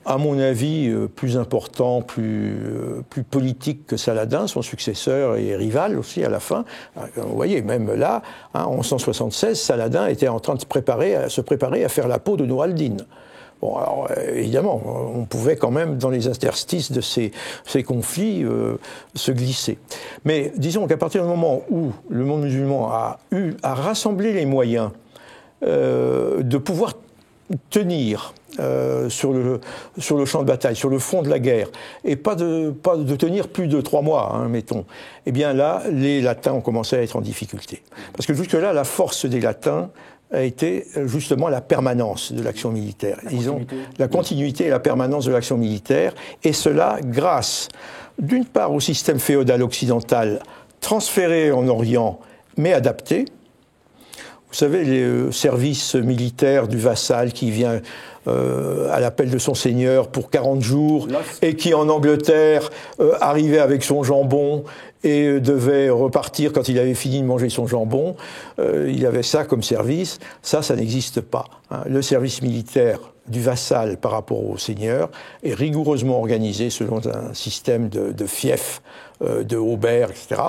À mon avis, plus important, plus politique que Saladin, son successeur et rival aussi à la fin. Vous voyez, même là, en 1176, Saladin était en train de se préparer à faire la peau de Nour al-Din. Bon, alors, évidemment, on pouvait quand même, dans les interstices de ces conflits, se glisser. Mais disons qu'à partir du moment où le monde musulman a rassemblé les moyens de pouvoir tenir sur le champ de bataille, sur le front de la guerre, et pas de tenir plus de 3 mois, mettons, eh bien là, les Latins ont commencé à être en difficulté. Parce que jusque-là, la force des Latins a été justement la permanence de l'action militaire. Ils ont la continuité et la permanence de l'action militaire, et cela grâce, d'une part, au système féodal occidental transféré en Orient, mais adapté. Vous savez, les services militaires du vassal qui vient à l'appel de son seigneur pour 40 jours, et qui en Angleterre arrivait avec son jambon et devait repartir quand il avait fini de manger son jambon. Il avait ça comme service. Ça n'existe pas. Le service militaire du vassal par rapport au seigneur est rigoureusement organisé selon un système de fiefs, de haubert, etc.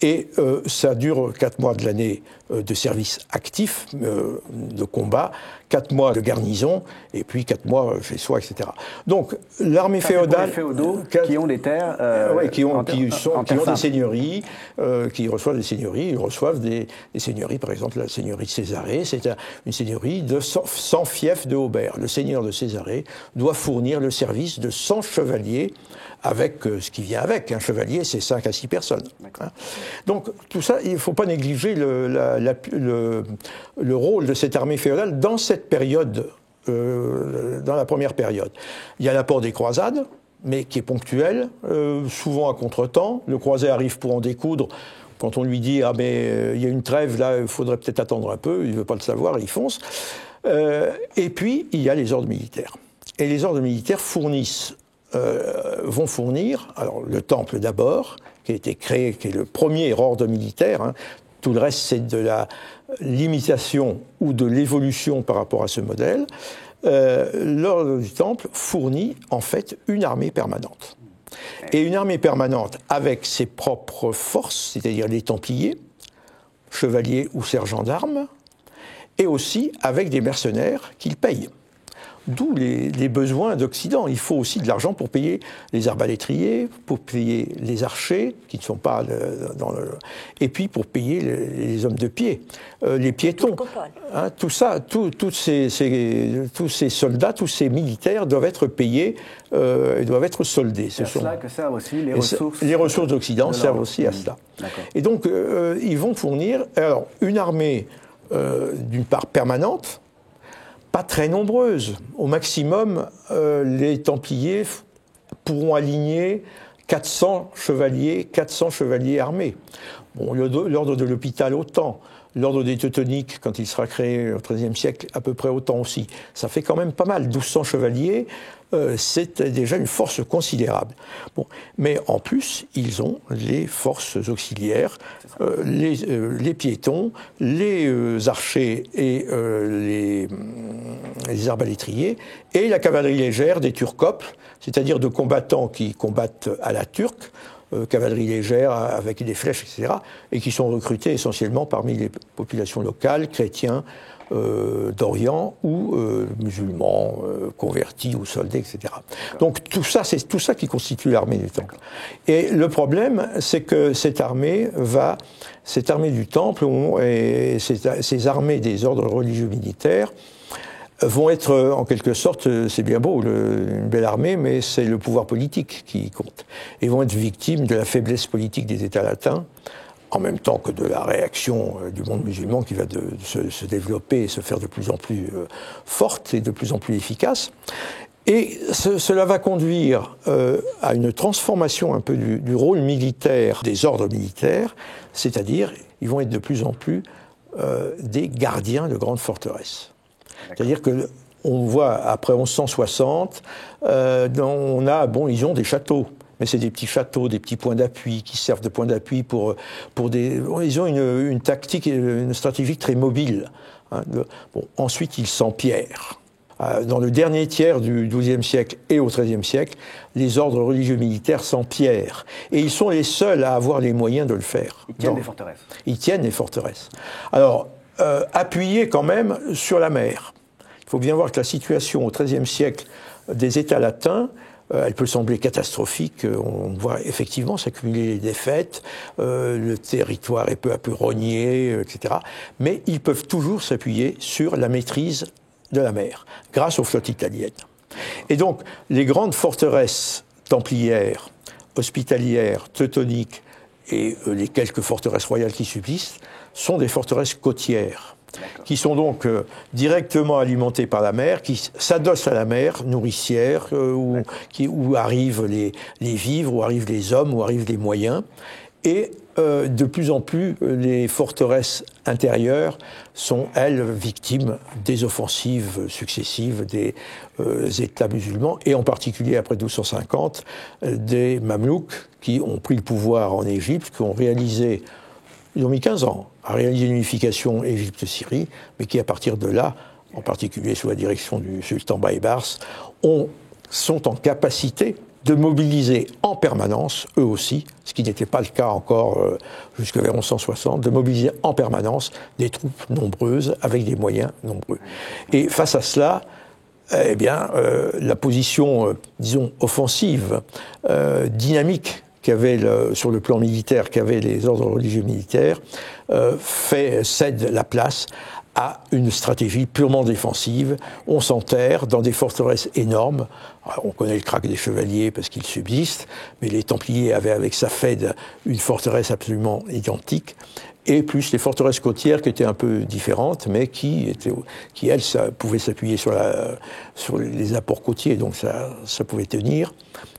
Et ça dure 4 mois de l'année de service actif, de combat, 4 mois de garnison, et puis 4 mois chez soi, etc. Donc l'armée féodale... Les féodaux qui ont des terres... qui ont des seigneuries, qui reçoivent des seigneuries. Ils reçoivent des seigneuries, par exemple la seigneurie de Césarée, c'est une seigneurie de 100 fiefs de haubert. Le seigneur de Césarée doit fournir le service de 100 chevaliers avec ce qui vient avec. Un chevalier, c'est 5 à 6 personnes. Hein. Donc tout ça, il ne faut pas négliger le rôle de cette armée féodale dans cette période, dans la première période. Il y a l'apport des croisades, mais qui est ponctuel, souvent à contretemps. Le croisé arrive pour en découdre. Quand on lui dit « Ah mais il y a une trêve, là, il faudrait peut-être attendre un peu », il ne veut pas le savoir, il fonce. Et puis, il y a les ordres militaires. Et les ordres militaires vont fournir, alors le temple d'abord, qui a été créé, qui est le premier ordre militaire, hein. Tout le reste c'est de la limitation ou de l'évolution par rapport à ce modèle. L'ordre du temple fournit en fait une armée permanente. Et une armée permanente avec ses propres forces, c'est-à-dire les templiers, chevaliers ou sergents d'armes, et aussi avec des mercenaires qu'ils payent. D'où les besoins d'Occident. Il faut aussi de l'argent pour payer les arbalétriers, pour payer les archers, qui ne sont pas et puis pour payer les hommes de pied, les piétons. Hein, tout ça, tous ces soldats, tous ces militaires doivent être payés et doivent être soldés. C'est à cela que servent aussi les ressources. Les ressources d'Occident servent aussi à cela. Et donc, ils vont fournir alors, une armée, d'une part permanente, pas très nombreuses. Au maximum, les Templiers pourront aligner 400 chevaliers armés. Bon, l'ordre de l'hôpital autant, l'ordre des Teutoniques, quand il sera créé au XIIIe siècle, à peu près autant aussi. Ça fait quand même pas mal, 1200 chevaliers, c'est déjà une force considérable. Bon, mais en plus, ils ont les forces auxiliaires, les piétons, les archers et les arbalétriers, et la cavalerie légère des turcoples, c'est-à-dire de combattants qui combattent à la turque, cavalerie légère avec des flèches, etc., et qui sont recrutés essentiellement parmi les populations locales, chrétiens, d'Orient ou musulmans, convertis ou soldés, etc. Donc tout ça, c'est tout ça qui constitue l'armée du Temple. Et le problème, c'est que cette armée du Temple et ces armées des ordres religieux militaires vont être, en quelque sorte, c'est bien beau, une belle armée, mais c'est le pouvoir politique qui compte. Ils vont être victimes de la faiblesse politique des États latins, en même temps que de la réaction du monde musulman qui va se développer et se faire de plus en plus forte et de plus en plus efficace. Et cela va conduire à une transformation un peu du rôle militaire des ordres militaires, c'est-à-dire ils vont être de plus en plus des gardiens de grandes forteresses. C'est-à-dire que on voit après 1160, ils ont des châteaux. Mais c'est des petits châteaux, des petits points d'appui qui servent de points d'appui pour des... Ils ont une tactique, une stratégie très mobile. Hein. Ensuite, ils s'empierrent. Dans le dernier tiers du XIIe siècle et au XIIIe siècle, les ordres religieux militaires s'empierrent. Et ils sont les seuls à avoir les moyens de le faire. Ils tiennent les forteresses. Ils tiennent les forteresses. Alors, appuyés quand même sur la mer. Il faut bien voir que la situation au XIIIe siècle des États latins, elle peut sembler catastrophique, on voit effectivement s'accumuler les défaites, le territoire est peu à peu rogné, etc. Mais ils peuvent toujours s'appuyer sur la maîtrise de la mer, grâce aux flottes italiennes. Et donc, les grandes forteresses templières, hospitalières, teutoniques et les quelques forteresses royales qui subsistent sont des forteresses côtières, qui sont donc directement alimentées par la mer, qui s'adossent à la mer nourricière, où arrivent les vivres, où arrivent les hommes, où arrivent les moyens. Et de plus en plus, les forteresses intérieures sont, elles, victimes des offensives successives des États musulmans, et en particulier après 1250, des Mamelouks qui ont pris le pouvoir en Égypte, qui ont réalisé... Ils ont mis 15 ans à réaliser l'unification Égypte-Syrie, mais qui, à partir de là, en particulier sous la direction du sultan Baybars, sont en capacité de mobiliser en permanence, eux aussi, ce qui n'était pas le cas encore jusqu'à vers 1160, de mobiliser en permanence des troupes nombreuses avec des moyens nombreux. Et face à cela, eh bien, la position, disons, offensive, dynamique qu'avaient sur le plan militaire, qu'avaient les ordres religieux militaires, cède la place à une stratégie purement défensive. On s'enterre dans des forteresses énormes. Alors, on connaît le krach des chevaliers parce qu'il subsiste, mais les Templiers avaient avec Safed une forteresse absolument identique, et plus les forteresses côtières qui étaient un peu différentes, mais qui elles, pouvaient s'appuyer sur les apports côtiers, donc ça pouvait tenir.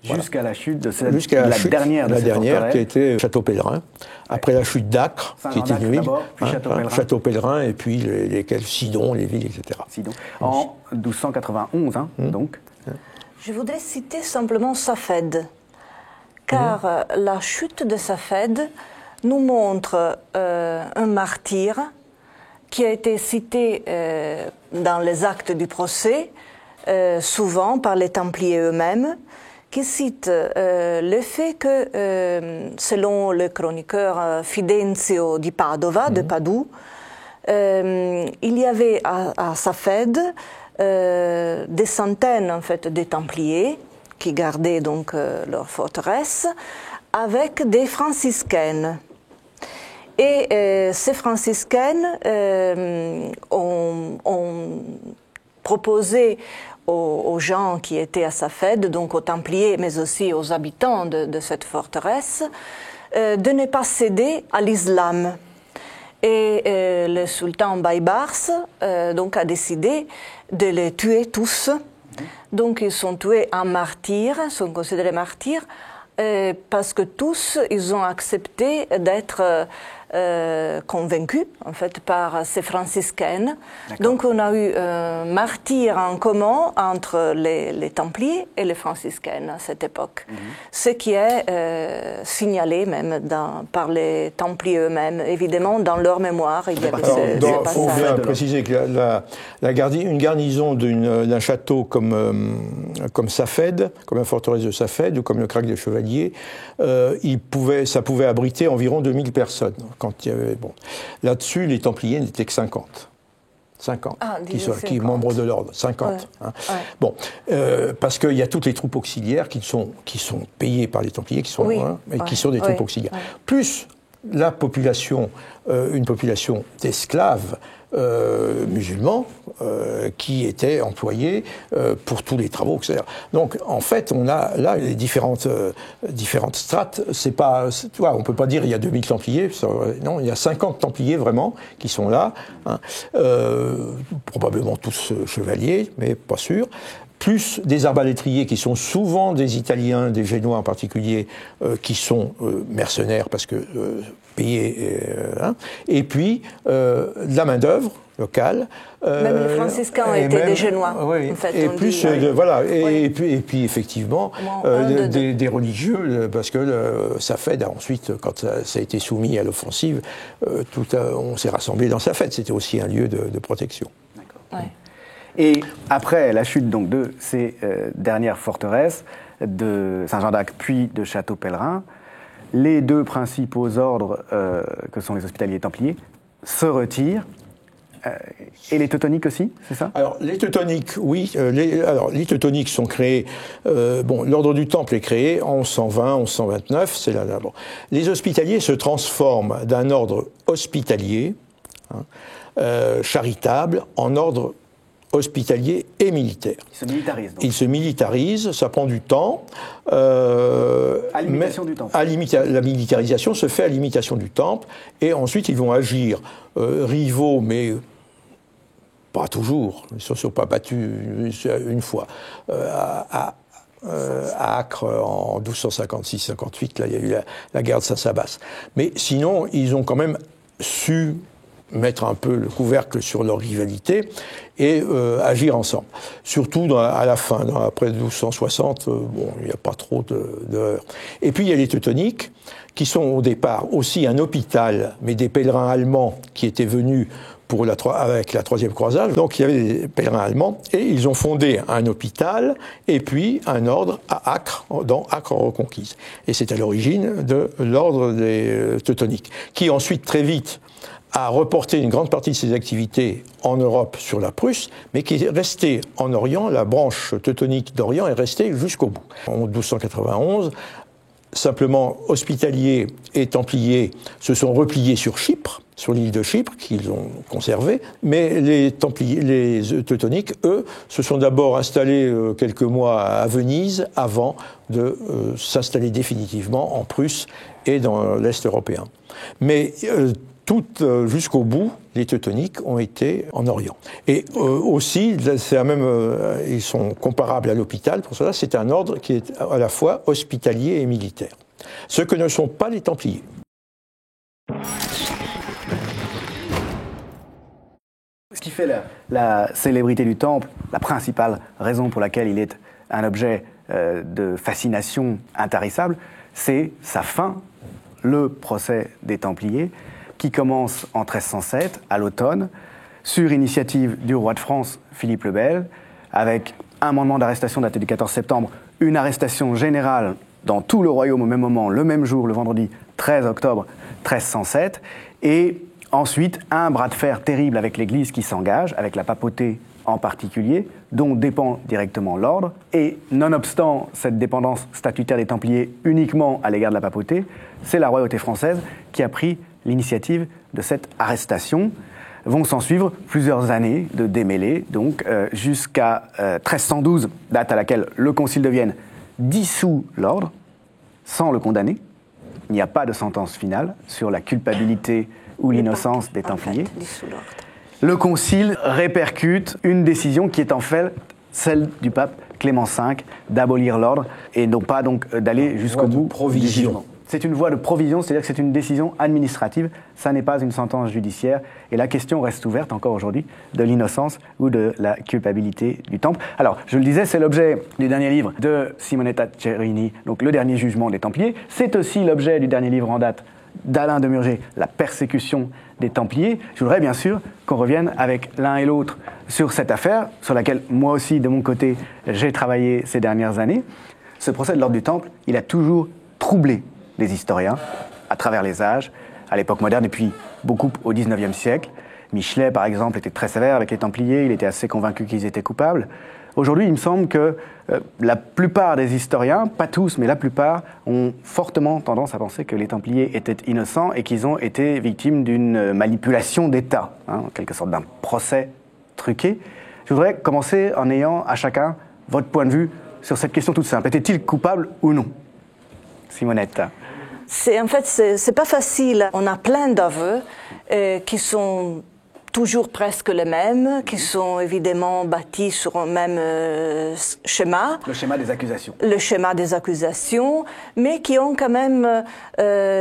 Jusqu'à la chute de la dernière qui était Château-Pèlerin. Après la chute d'Acre, qui était une ville, Château-Pèlerin, et puis Sidon, les villes, etc. Sidon. En 1291, donc. Je voudrais citer simplement Safed, car la chute de Safed nous montre un martyr qui a été cité dans les actes du procès, souvent par les Templiers eux-mêmes, qui cite le fait que, selon le chroniqueur Fidencio di Padova, de Padoue, il y avait à Safed des centaines en fait, de Templiers qui gardaient donc leur forteresse avec des franciscaines. Et ces franciscaines ont proposé aux gens qui étaient à Safed, donc aux Templiers, mais aussi aux habitants de cette forteresse, de ne pas céder à l'islam. Et le sultan Baybars donc a décidé de les tuer tous. Donc ils sont tués en martyrs, sont considérés martyrs, parce que tous, ils ont accepté d'être convaincus, en fait, par ces franciscaines. Donc on a eu un martyr en commun entre les Templiers et les franciscaines à cette époque. Ce qui est signalé même par les Templiers eux-mêmes. Évidemment, dans leur mémoire, il y avait ce passage. Il faut bien préciser que une garnison d'un château comme Safed, comme la forteresse de Safed, ou comme le krach des chevaliers, ça pouvait abriter environ 2000 personnes. Là-dessus, les Templiers n'étaient que 50. 50, qui membres de l'ordre, 50. Ouais. Hein. Ouais. Bon, parce qu'il y a toutes les troupes auxiliaires qui sont payées par les Templiers, qui sont des troupes auxiliaires. Ouais. Plus la population, une population d'esclaves musulmans qui étaient employés pour tous les travaux, etc. Donc, en fait, on a là les différentes strates. On peut pas dire il y a 2000 Templiers. Non, il y a 50 Templiers vraiment qui sont là. Hein, probablement tous chevaliers, mais pas sûr. Plus des arbalétriers qui sont souvent des Italiens, des Génois en particulier, qui sont mercenaires parce que payés. Et puis de la main-d'œuvre locale. Même les franciscains étaient des Génois. Oui, en fait, et plus et puis effectivement des religieux, parce que Safed ensuite, quand ça a été soumis à l'offensive, on s'est rassemblé dans Safed. C'était aussi un lieu de protection. D'accord. Ouais. Et après la chute donc, de ces dernières forteresses, de Saint-Jean-d'Acre puis de Château-Pèlerin, les deux principaux ordres, que sont les Hospitaliers et Templiers, se retirent. Et les Teutoniques aussi, c'est ça? Alors, les Teutoniques, oui. Les Teutoniques sont créés... l'ordre du Temple est créé en 1120, 1129, c'est là d'abord. Les Hospitaliers se transforment d'un ordre hospitalier, charitable, en ordre hospitalier et militaire. Ils se militarisent. Donc. Ils se militarisent, ça prend du temps. À l'imitation du temple. La militarisation se fait à l'imitation du temple, et ensuite ils vont agir rivaux, mais pas toujours. Ils ne se sont pas battus une fois. À Acre en 1256-58, là il y a eu la guerre de Saint-Sabas. Mais sinon, ils ont quand même su mettre un peu le couvercle sur leur rivalité et agir ensemble. Surtout à la fin, après 1260, il n'y a pas trop de... Et puis il y a les Teutoniques, qui sont au départ aussi un hôpital, mais des pèlerins allemands qui étaient venus avec la troisième croisade. Donc il y avait des pèlerins allemands et ils ont fondé un hôpital et puis un ordre à Acre, dans Acre reconquise. Et c'est à l'origine de l'ordre des Teutoniques, qui ensuite très vite a reporté une grande partie de ses activités en Europe sur la Prusse, mais qui est restée en Orient. La branche teutonique d'Orient est restée jusqu'au bout. En 1291, simplement hospitaliers et templiers se sont repliés sur Chypre, sur l'île de Chypre, qu'ils ont conservée, mais les teutoniques, eux, se sont d'abord installés quelques mois à Venise avant de s'installer définitivement en Prusse et dans l'Est européen. Mais jusqu'au bout, les teutoniques ont été en Orient. Et aussi, ils sont comparables à l'hôpital, pour cela, c'est un ordre qui est à la fois hospitalier et militaire. Ce que ne sont pas les Templiers. Ce qui fait la célébrité du Temple, la principale raison pour laquelle il est un objet de fascination intarissable, c'est sa fin, le procès des Templiers, qui commence en 1307, à l'automne, sur initiative du roi de France, Philippe le Bel, avec un mandement d'arrestation daté du 14 septembre, une arrestation générale dans tout le royaume au même moment, le même jour, le vendredi 13 octobre 1307, et ensuite un bras de fer terrible avec l'Église qui s'engage, avec la papauté en particulier, dont dépend directement l'ordre, et nonobstant cette dépendance statutaire des Templiers uniquement à l'égard de la papauté, c'est la royauté française qui a pris l'initiative de cette arrestation. Vont s'en suivre plusieurs années de démêlés, donc jusqu'à 1312, date à laquelle le Concile de Vienne dissout l'ordre, sans le condamner. Il n'y a pas de sentence finale sur la culpabilité ou l'innocence des Templiers. Le Concile répercute une décision qui est en fait celle du pape Clément V d'abolir l'ordre et non pas donc d'aller jusqu'au bout du jugement. C'est une voie de provision, c'est-à-dire que c'est une décision administrative, ça n'est pas une sentence judiciaire. Et la question reste ouverte encore aujourd'hui de l'innocence ou de la culpabilité du Temple. Alors, je le disais, c'est l'objet du dernier livre de Simonetta Cerini, donc Le dernier jugement des Templiers. C'est aussi l'objet du dernier livre en date d'Alain de Murger, La persécution des Templiers. Je voudrais bien sûr qu'on revienne avec l'un et l'autre sur cette affaire, sur laquelle moi aussi, de mon côté, j'ai travaillé ces dernières années. Ce procès de l'ordre du Temple, il a toujours troublé des historiens, à travers les âges, à l'époque moderne et puis beaucoup au XIXe siècle. Michelet, par exemple, était très sévère avec les Templiers, il était assez convaincu qu'ils étaient coupables. Aujourd'hui, il me semble que la plupart des historiens, pas tous, mais la plupart, ont fortement tendance à penser que les Templiers étaient innocents et qu'ils ont été victimes d'une manipulation d'État, en quelque sorte d'un procès truqué. Je voudrais commencer en ayant à chacun votre point de vue sur cette question toute simple. Était-il coupable ou non ? Simonetta. En fait, c'est pas facile. On a plein d'aveux qui sont toujours presque les mêmes, qui sont évidemment bâtis sur un même schéma. Le schéma des accusations. Le schéma des accusations, mais qui ont quand même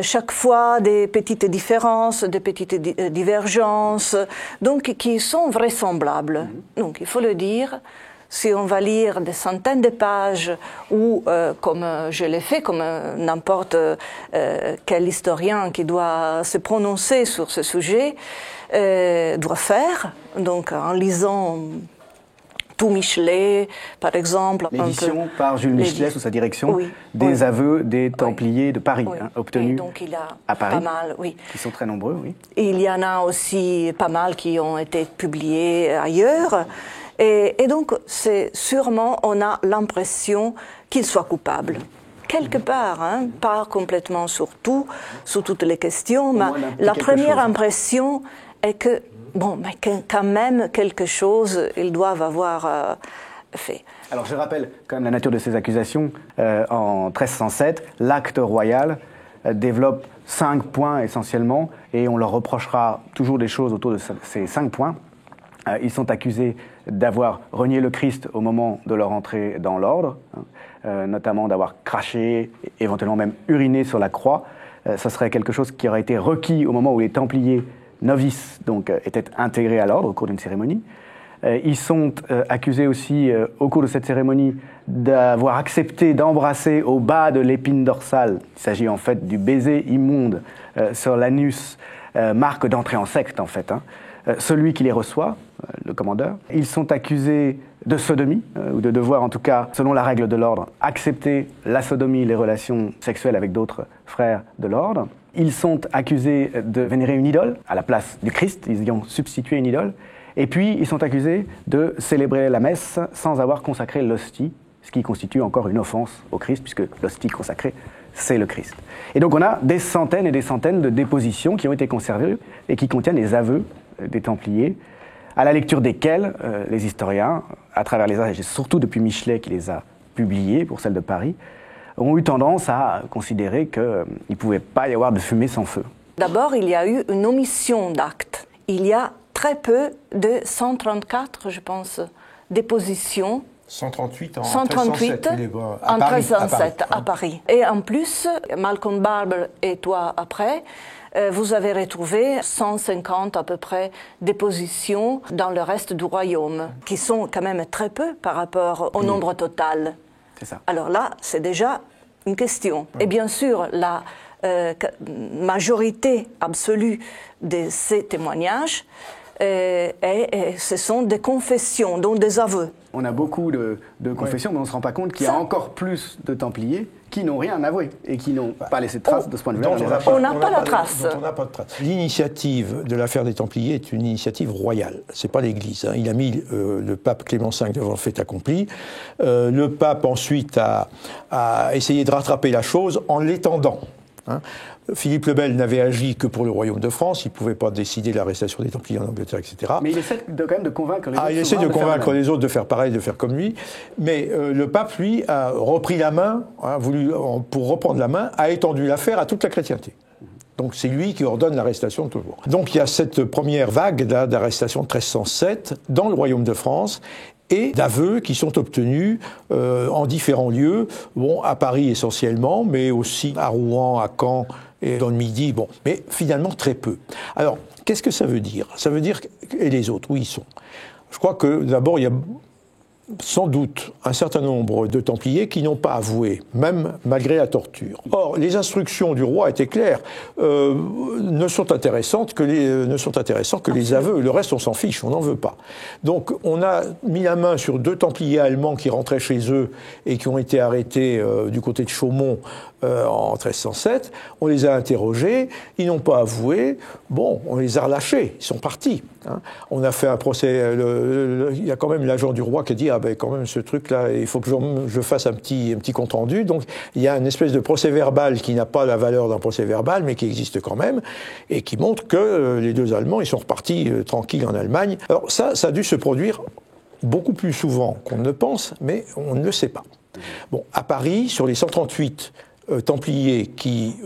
chaque fois des petites différences, des petites divergences, donc qui sont vraisemblables. Donc il faut le dire. Si on va lire des centaines de pages ou, comme je l'ai fait, comme n'importe quel historien qui doit se prononcer sur ce sujet doit faire, donc en lisant tout Michelet, par exemple. L'édition par Jules Michelet sous sa direction des aveux des Templiers de Paris, obtenus donc il a à Paris, pas mal, qui sont très nombreux. Oui. Et il y en a aussi pas mal qui ont été publiés ailleurs. Et donc, sûrement, on a l'impression qu'il soit coupable. Quelque part, pas complètement sur tout, sur toutes les questions, mais la première impression est que, mais quand même, quelque chose, ils doivent avoir fait. Alors, je rappelle quand même la nature de ces accusations. En 1307, l'acte royal développe 5 points essentiellement, et on leur reprochera toujours des choses autour de ces 5 points. Ils sont accusés d'avoir renié le Christ au moment de leur entrée dans l'ordre, notamment d'avoir craché, éventuellement même uriné sur la croix. Ce serait quelque chose qui aurait été requis au moment où les Templiers novices donc, étaient intégrés à l'ordre au cours d'une cérémonie. Ils sont accusés aussi, au cours de cette cérémonie, d'avoir accepté d'embrasser au bas de l'épine dorsale, il s'agit en fait du baiser immonde sur l'anus, marque d'entrée en secte en fait, celui qui les reçoit, le commandeur. Ils sont accusés de sodomie, ou de devoir en tout cas, selon la règle de l'ordre, accepter la sodomie, les relations sexuelles avec d'autres frères de l'ordre. Ils sont accusés de vénérer une idole à la place du Christ, ils y ont substitué une idole. Et puis, ils sont accusés de célébrer la messe sans avoir consacré l'hostie, ce qui constitue encore une offense au Christ, puisque l'hostie consacrée, c'est le Christ. Et donc, on a des centaines et des centaines de dépositions qui ont été conservées et qui contiennent les aveux des Templiers, à la lecture desquels les historiens, à travers les âges, et surtout depuis Michelet qui les a publiés pour celle de Paris, ont eu tendance à considérer qu'il ne pouvait pas y avoir de fumée sans feu. D'abord, il y a eu une omission d'actes. Il y a très peu de 134, je pense, dépositions. 138 en 138 1307 à Paris. Et en plus, Malcolm Barber et toi après, vous avez retrouvé 150 à peu près dépositions dans le reste du royaume, qui sont quand même très peu par rapport au nombre total. C'est ça. Alors là, c'est déjà une question. Et bien sûr, la majorité absolue de ces témoignages, ce sont des confessions, donc des aveux. On a beaucoup de confessions, mais on ne se rend pas compte qu'il y a encore plus de Templiers qui n'ont rien avoué et qui n'ont pas laissé de traces de ce point de vue-là. On n'a pas la trace. On n'a pas de trace. L'initiative de l'affaire des Templiers est une initiative royale. C'est pas l'Église. Il a mis le pape Clément V devant le fait accompli. Le pape ensuite a essayé de rattraper la chose en l'étendant. Philippe le Bel n'avait agi que pour le royaume de France, il ne pouvait pas décider de l'arrestation des Templiers en Angleterre, etc. Mais il essaie quand même de convaincre les autres. Il essaie de convaincre les autres de faire pareil, de faire comme lui. Mais le pape, lui, a repris la main, pour reprendre la main, a étendu l'affaire à toute la chrétienté. Donc c'est lui qui ordonne l'arrestation de tout le monde. Donc il y a cette première vague d'arrestation de 1307 dans le royaume de France, et d'aveux qui sont obtenus en différents lieux, à Paris essentiellement, mais aussi à Rouen, à Caen et dans le Midi, mais finalement très peu. Alors, qu'est-ce que ça veut dire? Ça veut dire, et les autres, où ils sont? Je crois que d'abord, il y a sans doute un certain nombre de Templiers qui n'ont pas avoué, même malgré la torture. Or, les instructions du roi étaient claires, ne sont intéressantes que les aveux. Le reste, on s'en fiche, on n'en veut pas. Donc, on a mis la main sur 2 Templiers allemands qui rentraient chez eux et qui ont été arrêtés du côté de Chaumont en 1307. On les a interrogés, ils n'ont pas avoué. On les a relâchés, ils sont partis. On a fait un procès. Il y a quand même l'agent du roi qui a dit quand même ce truc-là, il faut que je fasse un petit compte-rendu. Donc il y a une espèce de procès-verbal qui n'a pas la valeur d'un procès-verbal, mais qui existe quand même, et qui montre que les 2 Allemands, ils sont repartis tranquilles en Allemagne. Alors ça a dû se produire beaucoup plus souvent qu'on ne le pense, mais on ne le sait pas. À Paris, sur les 138 Templiers qui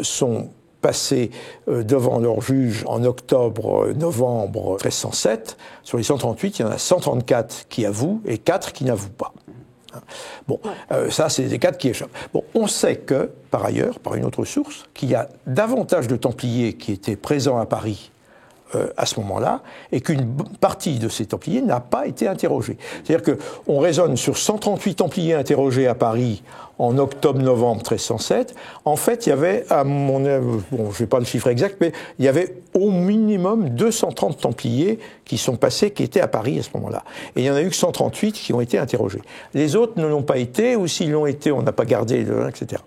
sont passés devant leur juge en octobre-novembre 1307, sur les 138, il y en a 134 qui avouent et 4 qui n'avouent pas. Ça, c'est des 4 qui échappent. On sait que, par ailleurs, par une autre source, qu'il y a davantage de Templiers qui étaient présents à Paris à ce moment-là, et qu'une partie de ces Templiers n'a pas été interrogée. C'est-à-dire qu'on raisonne sur 138 Templiers interrogés à Paris en octobre-novembre 1307. En fait, il y avait, à mon avis, je n'ai pas le chiffre exact, mais il y avait au minimum 230 Templiers qui sont passés, qui étaient à Paris à ce moment-là. Et il n'y en a eu que 138 qui ont été interrogés. Les autres ne l'ont pas été, ou s'ils l'ont été, on n'a pas gardé, etc.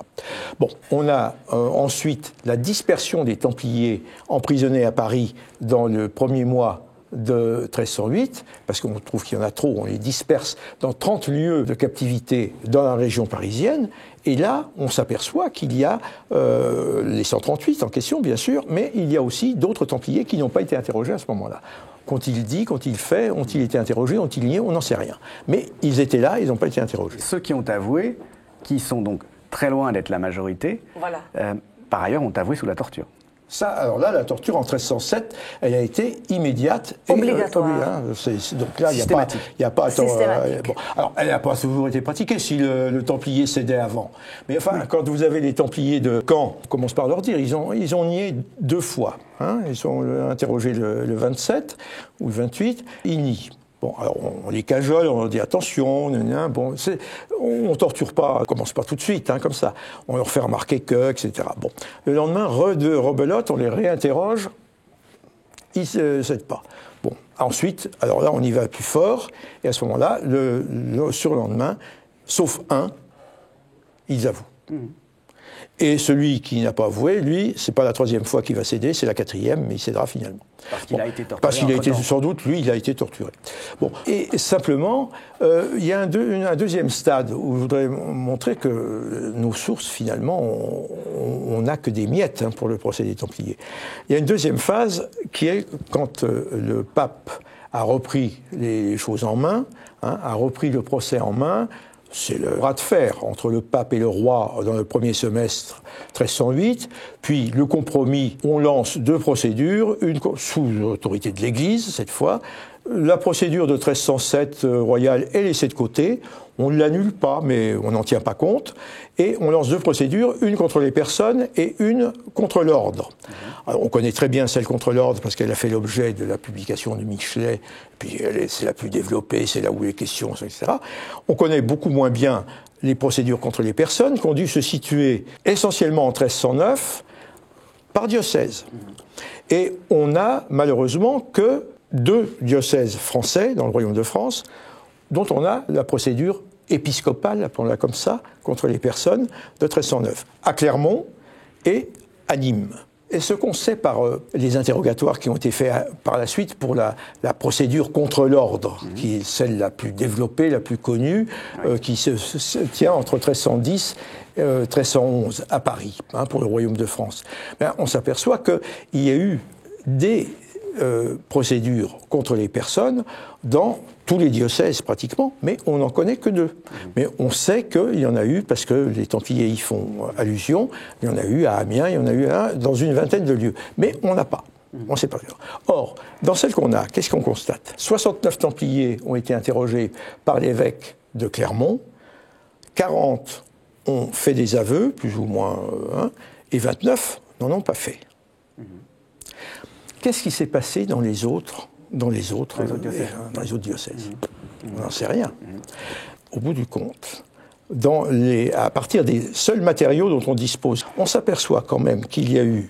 On a ensuite la dispersion des Templiers emprisonnés à Paris dans le premier mois de 1308, parce qu'on trouve qu'il y en a trop, on les disperse dans 30 lieux de captivité dans la région parisienne, et là, on s'aperçoit qu'il y a les 138 en question, bien sûr, mais il y a aussi d'autres Templiers qui n'ont pas été interrogés à ce moment-là. Qu'ont-ils dit, qu'ont-ils fait, ont-ils été interrogés, ont-ils nié, on n'en sait rien. Mais ils étaient là, ils n'ont pas été interrogés. Ceux qui ont avoué, qui sont donc très loin d'être la majorité, par ailleurs ont avoué sous la torture. Ça, alors là, la torture en 1307, elle a été immédiate. Obligatoire. Donc là, il n'y a pas alors, elle n'a pas toujours été pratiquée si le Templier cédait avant. Mais enfin, quand vous avez les Templiers de Caen, on commence par leur dire, ils ont nié 2 fois. Ils sont interrogés le 27 ou le 28, ils nient. Alors on les cajole, on leur dit attention, on torture pas, on commence pas tout de suite, comme ça. On leur fait remarquer que, etc. Le lendemain, rebelote, on les réinterroge, ils ne cèdent pas. Bon, ensuite, alors là, on y va plus fort, et à ce moment-là, le surlendemain, sauf un, ils avouent. Et celui qui n'a pas avoué, lui, c'est pas la 3e fois qu'il va céder, c'est la 4e, mais il cédera finalement. Parce qu'il a été torturé. Parce qu'il a été, sans doute, lui, il a été torturé. Bon, et simplement, il y a un deuxième stade où je voudrais montrer que nos sources, finalement, on n'a que des miettes pour le procès des Templiers. Il y a une deuxième phase qui est quand le pape a repris les choses en main, a repris le procès en main. C'est le bras de fer entre le pape et le roi dans le premier semestre 1308, puis le compromis, on lance 2 procédures, une sous l'autorité de l'Église cette fois. La procédure de 1307 royale est laissée de côté, on ne l'annule pas mais on n'en tient pas compte, et on lance 2 procédures, une contre les personnes et une contre l'ordre. Alors, on connaît très bien celle contre l'ordre parce qu'elle a fait l'objet de la publication de Michelet, puis c'est la plus développée, c'est là où les questions sont, etc. On connaît beaucoup moins bien les procédures contre les personnes qui ont dû se situer essentiellement en 1309 par diocèse. Et on n'a malheureusement que 2 diocèses français dans le royaume de France dont on a la procédure épiscopale, appelons-la comme ça, contre les personnes de 1309, à Clermont et à Nîmes. Et ce qu'on sait par les interrogatoires qui ont été faits par la suite pour la procédure contre l'ordre, qui est celle la plus développée, la plus connue, qui se tient entre 1310 et 1311 à Paris, pour le royaume de France, on s'aperçoit qu'il y a eu des procédures contre les personnes dans tous les diocèses pratiquement, mais on n'en connaît que 2. Mais on sait qu'il y en a eu, parce que les Templiers y font allusion, il y en a eu à Amiens, il y en a eu dans une vingtaine de lieux. Mais on n'a pas. On ne sait pas. Or, dans celle qu'on a, qu'est-ce qu'on constate ? 69 Templiers ont été interrogés par l'évêque de Clermont, 40 ont fait des aveux, plus ou moins, et 29 n'en ont pas fait. Qu'est-ce qui s'est passé dans les autres diocèses. On n'en sait rien. Au bout du compte, à partir des seuls matériaux dont on dispose, on s'aperçoit quand même qu'il y a eu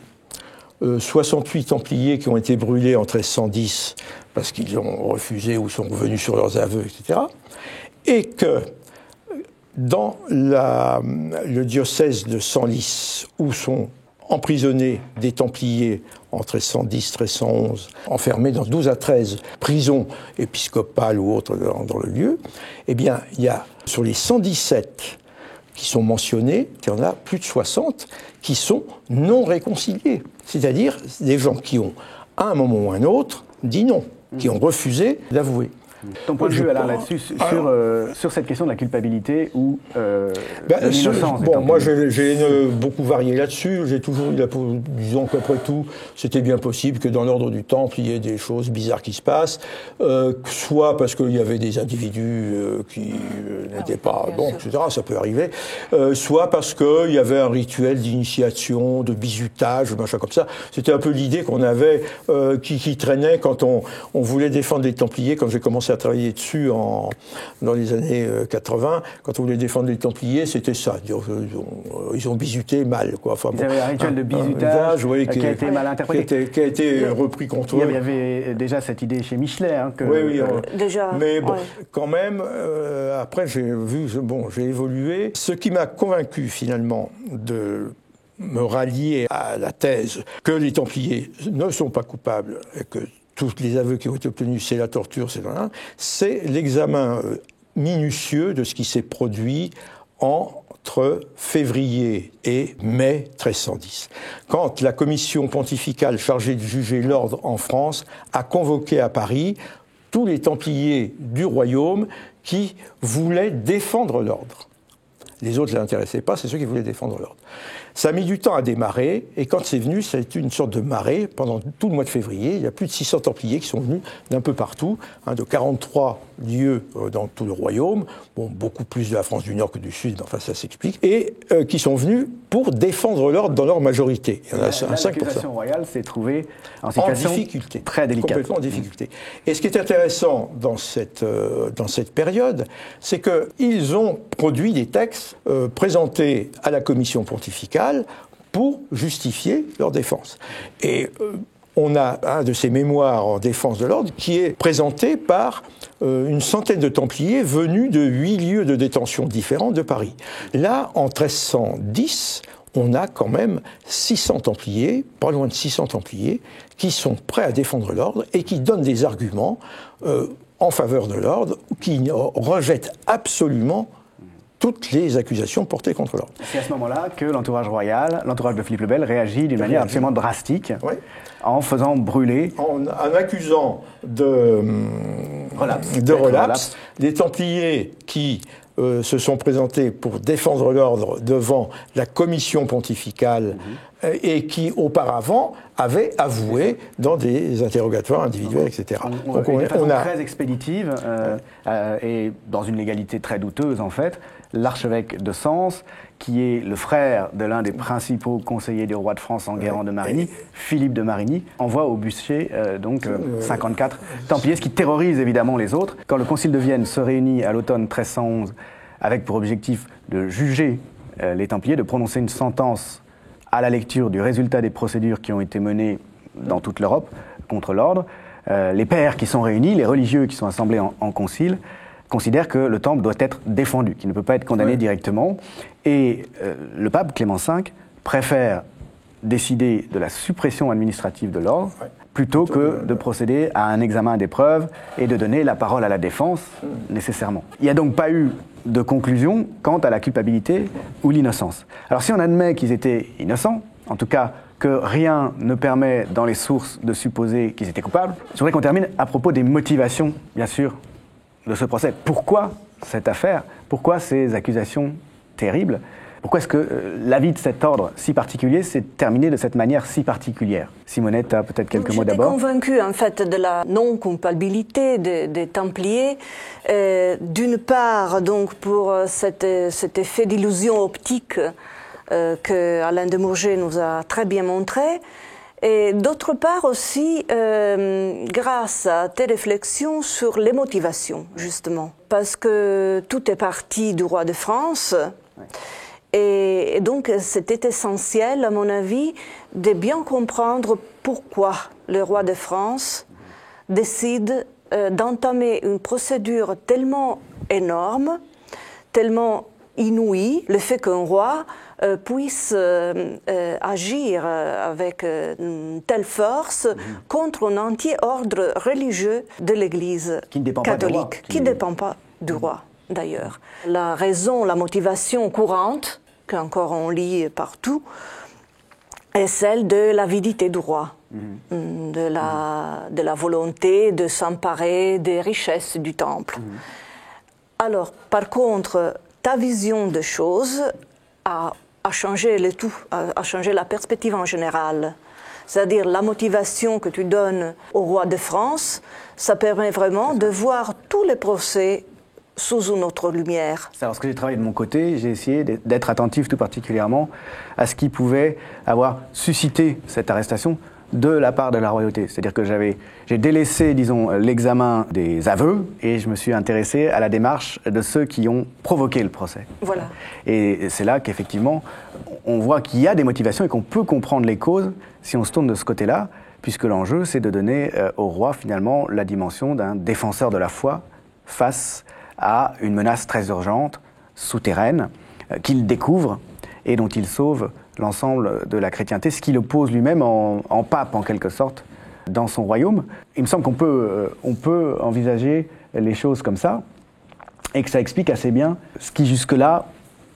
68 Templiers qui ont été brûlés en 1310 parce qu'ils ont refusé ou sont revenus sur leurs aveux, etc. Et que dans le diocèse de Senlis, où sont emprisonnés des Templiers en 1310, 1311, enfermés dans 12 à 13 prisons épiscopales ou autres dans le lieu, eh bien, il y a, sur les 117 qui sont mentionnés, il y en a plus de 60 qui sont non réconciliés. C'est-à-dire des gens qui ont, à un moment ou à un autre, dit non, qui ont refusé d'avouer. Ton point de vue, Alain, là-dessus, sur cette question de la culpabilité ou de l'innocence? Bon, moi, j'ai beaucoup varié là-dessus. J'ai toujours eu disons qu'après tout, c'était bien possible que dans l'ordre du Temple, il y ait des choses bizarres qui se passent, soit parce qu'il y avait des individus qui n'étaient pas bons, etc., ça peut arriver, soit parce qu'il y avait un rituel d'initiation, de bizutage, machin comme ça. C'était un peu l'idée qu'on avait, qui traînait quand on voulait défendre les Templiers, quand j'ai commencé à travailler dessus dans les années 80. Quand on voulait défendre les Templiers, c'était ça. Ils ont bizuté mal, quoi. Enfin, ils avaient un rituel de bizutage qui a été mal interprété. Qui a été repris contre eux. Il y avait déjà cette idée chez Michelet. Oui, déjà. Mais bon, quand même, après, j'ai évolué. Ce qui m'a convaincu, finalement, de me rallier à la thèse que les Templiers ne sont pas coupables et que tous les aveux qui ont été obtenus, c'est la torture, c'est l'examen minutieux de ce qui s'est produit entre février et mai 1310. Quand la commission pontificale chargée de juger l'ordre en France a convoqué à Paris tous les Templiers du royaume qui voulaient défendre l'ordre. Les autres ne l'intéressaient pas, c'est ceux qui voulaient défendre l'ordre. Ça a mis du temps à démarrer, et quand c'est venu, ça a été une sorte de marée. Pendant tout le mois de février, il y a plus de 600 Templiers qui sont venus d'un peu partout, de 43 lieux dans tout le royaume, beaucoup plus de la France du Nord que du Sud, enfin ça s'explique, et qui sont venus pour défendre l'ordre dans leur majorité. Il y en a 5%. L'accusation royale s'est trouvée en difficulté, très délicate. Complètement en difficulté. Et ce qui est intéressant dans cette période, c'est qu'ils ont produit des textes présentés à la commission pontificale pour justifier leur défense. Et on a un de ces mémoires en défense de l'ordre qui est présenté par une centaine de Templiers venus de 8 lieux de détention différents de Paris. Là, en 1310, on a quand même 600 Templiers, pas loin de 600 Templiers, qui sont prêts à défendre l'ordre et qui donnent des arguments en faveur de l'ordre, qui rejettent absolument toutes les accusations portées contre l'ordre. C'est à ce moment-là que l'entourage royal, l'entourage de Philippe le Bel, réagit d'une manière absolument drastique, en faisant brûler... En accusant de relapse des Templiers qui se sont présentés pour défendre l'ordre devant la commission pontificale et qui, auparavant, avaient avoué dans des interrogatoires individuels, etc. Donc de façon très expéditive et dans une légalité très douteuse, en fait, l'archevêque de Sens, qui est le frère de l'un des principaux conseillers du roi de France, Enguerrand de Marigny, Philippe de Marigny, envoie au bûcher 54 Templiers, ce qui terrorise évidemment les autres. Quand le Concile de Vienne se réunit à l'automne 1311 avec pour objectif de juger les Templiers, de prononcer une sentence à la lecture du résultat des procédures qui ont été menées dans toute l'Europe contre l'ordre, les pères qui sont réunis, les religieux qui sont assemblés en concile, considèrent que le temple doit être défendu, qu'il ne peut pas être condamné directement. Et le pape Clément V préfère décider de la suppression administrative de l'ordre plutôt que de procéder à un examen des preuves et de donner la parole à la défense nécessairement. Il n'y a donc pas eu de conclusion quant à la culpabilité ou l'innocence. Alors si on admet qu'ils étaient innocents, en tout cas que rien ne permet dans les sources de supposer qu'ils étaient coupables, je voudrais qu'on termine à propos des motivations, bien sûr, de ce procès. Pourquoi cette affaire? Pourquoi ces accusations terribles? Pourquoi est-ce que la vie de cet ordre si particulier s'est terminée de cette manière si particulière? Simonette, tu as peut-être quelques mots d'abord. J'étais convaincue en fait de la non-culpabilité des Templiers. D'une part, donc pour cet effet d'illusion optique que Alain de Mourget nous a très bien montré. Et d'autre part aussi, grâce à tes réflexions sur les motivations, justement. Parce que tout est parti du roi de France. Et donc, c'était essentiel, à mon avis, de bien comprendre pourquoi le roi de France décide d'entamer une procédure tellement énorme, tellement inouïe, le fait qu'un roi puisse agir avec une telle force contre un entier ordre religieux de l'Église catholique, qui ne dépend pas du roi, d'ailleurs. La raison, la motivation courante, qu'encore on lit partout, est celle de l'avidité du roi, de la volonté de s'emparer des richesses du temple. Alors, par contre, ta vision des choses a changé le tout, a changé la perspective en général. C'est-à-dire la motivation que tu donnes au roi de France, ça permet vraiment de voir tous les procès sous une autre lumière. Lorsque j'ai travaillé de mon côté, j'ai essayé d'être attentif tout particulièrement à ce qui pouvait avoir suscité cette arrestation de la part de la royauté. C'est-à-dire que j'ai délaissé, disons, l'examen des aveux et je me suis intéressé à la démarche de ceux qui ont provoqué le procès. Voilà. Et c'est là qu'effectivement, on voit qu'il y a des motivations et qu'on peut comprendre les causes si on se tourne de ce côté-là, puisque l'enjeu, c'est de donner au roi, finalement, la dimension d'un défenseur de la foi face à une menace très urgente, souterraine, qu'il découvre et dont il sauve l'ensemble de la chrétienté, ce qui le pose lui-même en pape, en quelque sorte, dans son royaume. Il me semble qu'on peut envisager les choses comme ça, et que ça explique assez bien ce qui, jusque-là,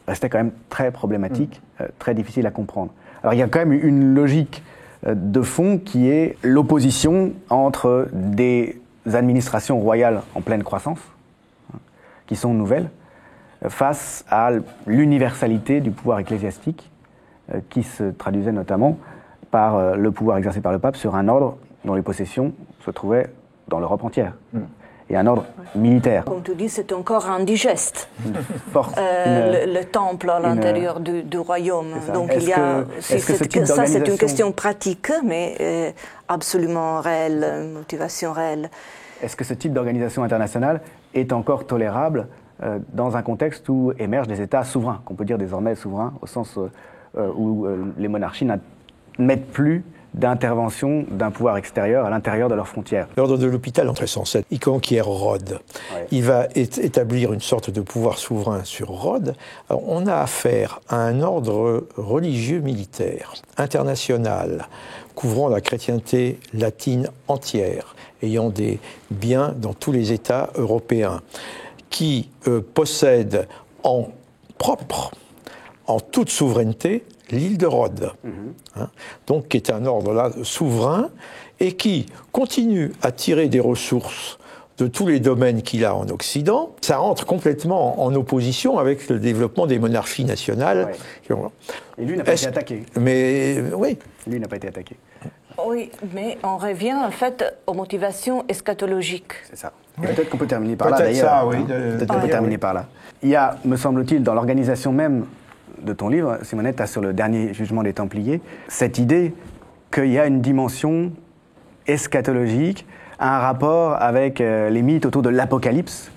restait quand même très problématique, très difficile à comprendre. Alors, il y a quand même une logique de fond qui est l'opposition entre des administrations royales en pleine croissance, qui sont nouvelles, face à l'universalité du pouvoir ecclésiastique, qui se traduisait notamment par le pouvoir exercé par le pape sur un ordre dont les possessions se trouvaient dans l'Europe entière. Et un ordre militaire. Comme tu dis, c'est encore indigeste, force, le temple à l'intérieur du royaume. Donc il y a aussi ça, c'est une question pratique, mais absolument réelle, motivation réelle. Est-ce que ce type d'organisation internationale est encore tolérable dans un contexte où émergent des États souverains, qu'on peut dire désormais souverains, au sens où les monarchies n'admettent plus d'intervention d'un pouvoir extérieur à l'intérieur de leurs frontières. L'ordre de l'hôpital en 1307, il conquiert Rhodes. Ouais. Il va établir une sorte de pouvoir souverain sur Rhodes. Alors, on a affaire à un ordre religieux militaire, international, couvrant la chrétienté latine entière, ayant des biens dans tous les États européens, qui possède en propre, en toute souveraineté, l'île de Rhodes, donc qui est un ordre là souverain et qui continue à tirer des ressources de tous les domaines qu'il a en Occident. Ça entre complètement en opposition avec le développement des monarchies nationales. Ouais. Et lui n'a pas été attaqué. Mais oui. Lui n'a pas été attaqué. Oui, mais on revient en fait aux motivations eschatologiques. C'est ça. Peut-être qu'on peut terminer par là d'ailleurs. Oui, peut-être qu'on peut terminer par là. Il y a, me semble-t-il, dans l'organisation même de ton livre, Simonette, tu as sur le dernier jugement des Templiers, cette idée qu'il y a une dimension eschatologique, un rapport avec les mythes autour de l'Apocalypse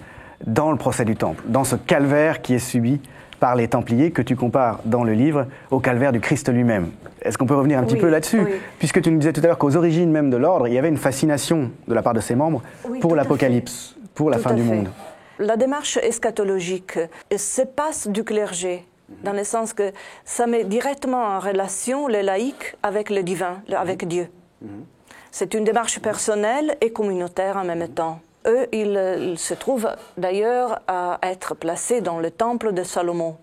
dans le procès du Temple, dans ce calvaire qui est subi par les Templiers, que tu compares dans le livre au calvaire du Christ lui-même. Est-ce qu'on peut revenir un petit peu là-dessus ? Oui. Puisque tu nous disais tout à l'heure qu'aux origines même de l'ordre, il y avait une fascination de la part de ses membres pour l'Apocalypse, pour la fin du monde. La démarche eschatologique se passe du clergé, dans le sens que ça met directement en relation les laïcs avec le divin, avec Dieu. C'est une démarche personnelle et communautaire en même temps. Eux, ils se trouvent d'ailleurs à être placés dans le temple de Salomon.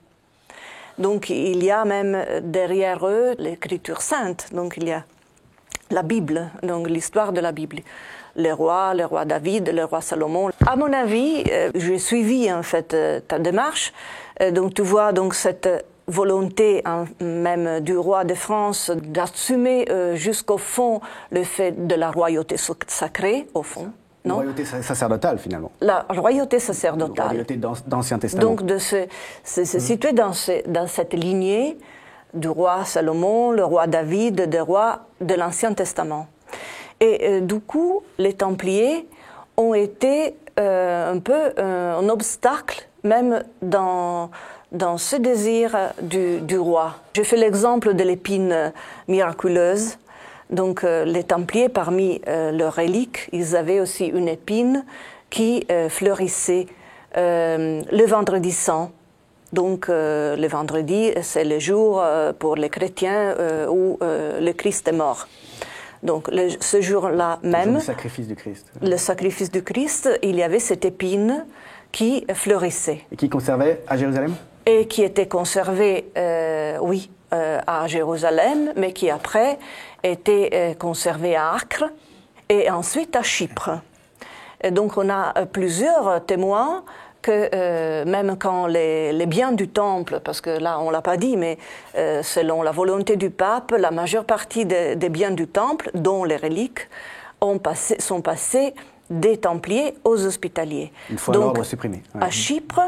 Donc il y a même derrière eux l'écriture sainte, donc il y a la Bible, donc l'histoire de la Bible. Le roi David, le roi Salomon. À mon avis, j'ai suivi en fait ta démarche. Donc tu vois donc cette volonté même du roi de France d'assumer jusqu'au fond le fait de la royauté sacrée, au fond. La royauté sacerdotale, finalement. La royauté sacerdotale. La royauté d'Ancien Testament. Donc de se situer dans cette lignée du roi Salomon, le roi David, des rois de l'Ancien Testament. Et du coup, les Templiers ont été un peu un obstacle, même dans ce désir du roi. J'ai fait l'exemple de l'épine miraculeuse. Donc les Templiers, parmi leurs reliques, ils avaient aussi une épine qui fleurissait le vendredi saint. Donc le vendredi, c'est le jour pour les chrétiens où le Christ est mort. Donc ce jour-là même, le sacrifice du Christ. Le sacrifice du Christ, il y avait cette épine qui fleurissait. Et qui conservait à Jérusalem ? Et qui était conservée, à Jérusalem, mais qui après était conservée à Acre et ensuite à Chypre. Et donc on a plusieurs témoins que même quand les biens du temple, parce que là on l'a pas dit, mais selon la volonté du pape, la majeure partie des biens du temple, dont les reliques, sont passés des Templiers aux Hospitaliers. Une fois l'ordre supprimé. Ouais. À Chypre,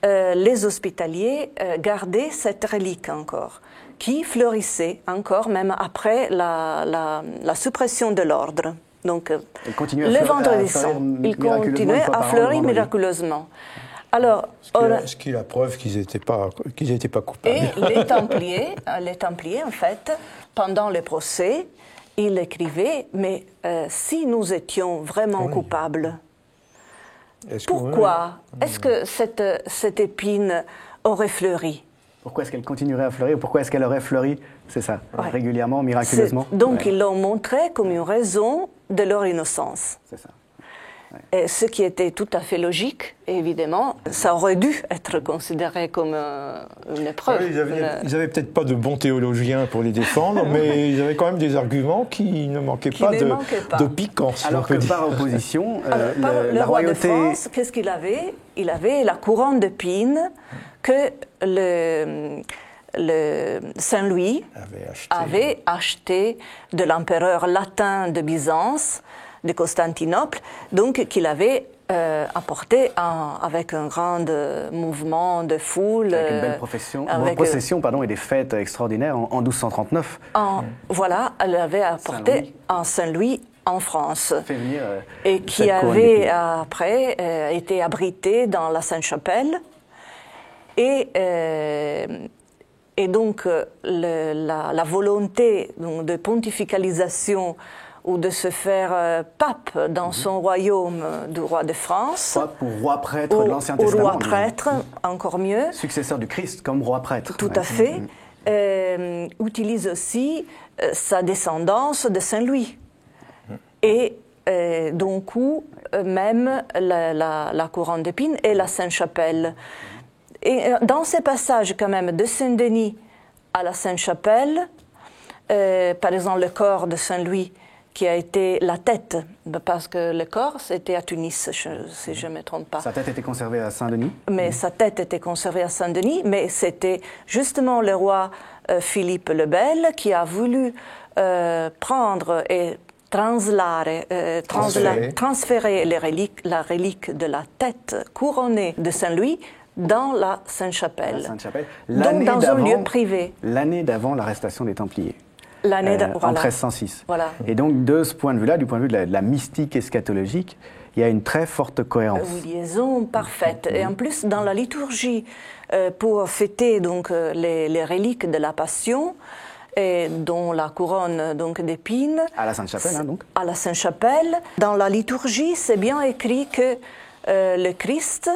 les Hospitaliers gardaient cette relique encore, qui fleurissait encore même après la suppression de l'ordre. Donc, le vendredi saint, il continuait à fleurir miraculeusement. Alors, ce qui est la preuve qu'ils n'étaient pas coupables. Et les Templiers, en fait, pendant le procès, ils écrivaient, mais si nous étions vraiment coupables, pourquoi est-ce que cette épine aurait fleuri ? Pourquoi est-ce qu'elle continuerait à fleurir ? Pourquoi est-ce qu'elle aurait fleuri ? C'est ça, régulièrement, miraculeusement. Donc ils l'ont montré comme une raison de leur innocence. C'est ça. Ouais. Et ce qui était tout à fait logique, évidemment, ça aurait dû être considéré comme une épreuve. Oui, ils n'avaient peut-être pas de bons théologiens pour les défendre, mais ils avaient quand même des arguments qui ne manquaient pas de piquant. Alors que par opposition, le la roi royauté... de France, qu'est-ce qu'il avait ? Il avait la couronne d'épines que le Saint-Louis avait acheté de l'empereur latin de Byzance, de Constantinople, donc qu'il avait apporté avec un grand mouvement de foule. Avec une belle procession et des fêtes extraordinaires en 1239. Voilà, elle avait apporté en Saint-Louis en France. Et qui avait après été abrité dans la Sainte-Chapelle. Et Et donc, la volonté donc, de pontificalisation ou de se faire pape dans son royaume du roi de France. Pape ou roi prêtre de l'Ancien Testament. Ou roi prêtre, encore mieux. Successeur du Christ comme roi prêtre. Tout à fait. Utilise aussi sa descendance de Saint-Louis. Et donc, même la couronne d'épines et la Sainte-Chapelle. Et dans ces passages, quand même, de Saint-Denis à la Sainte-Chapelle, par exemple, le corps de Saint-Louis, qui a été la tête, parce que le corps, c'était à Tunis, si je ne me trompe pas. Sa tête était conservée à Saint-Denis. Mais sa tête était conservée à Saint-Denis, mais c'était justement le roi Philippe le Bel qui a voulu prendre et transférer la relique de la tête couronnée de Saint-Louis dans la Sainte-Chapelle. Donc dans un lieu privé. L'année d'avant l'arrestation des Templiers. En 1306. Voilà. Et donc, de ce point de vue-là, du point de vue de la mystique eschatologique, il y a une très forte cohérence. Une liaison parfaite. Et en plus, dans la liturgie, pour fêter donc, les reliques de la Passion, et dont la couronne donc, d'épines. À la Sainte-Chapelle, donc. À la Sainte-Chapelle. Dans la liturgie, c'est bien écrit que le Christ,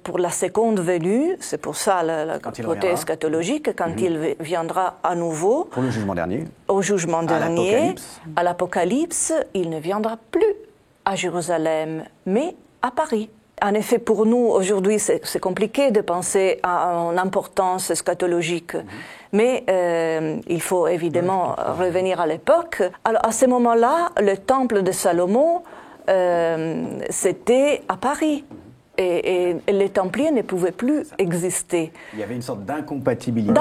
pour la seconde venue, c'est pour ça le côté eschatologique, quand il viendra à nouveau. Pour le jugement dernier. Au jugement dernier, à l'Apocalypse, il ne viendra plus à Jérusalem, mais à Paris. En effet, pour nous, aujourd'hui, c'est compliqué de penser à une importance eschatologique. Mais il faut évidemment revenir à l'époque. Alors, à ce moment-là, le temple de Salomon, c'était à Paris. Et les Templiers ne pouvaient plus exister. Il y avait une sorte d'incompatibilité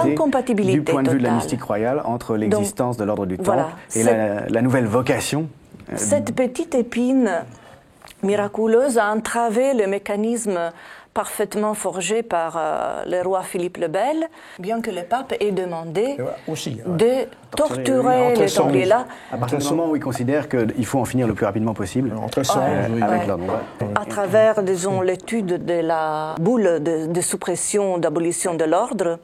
du point de vue de la mystique royale entre l'existence de l'ordre du Temple et la nouvelle vocation. Cette petite épine miraculeuse a entravé le mécanisme parfaitement forgé par le roi Philippe le Bel, bien que le pape ait demandé de torturer les Templiers là. À partir du moment où il considère qu'il faut en finir le plus rapidement possible avec l'ordre. À travers, disons, l'étude de la boule de suppression, d'abolition de l'ordre,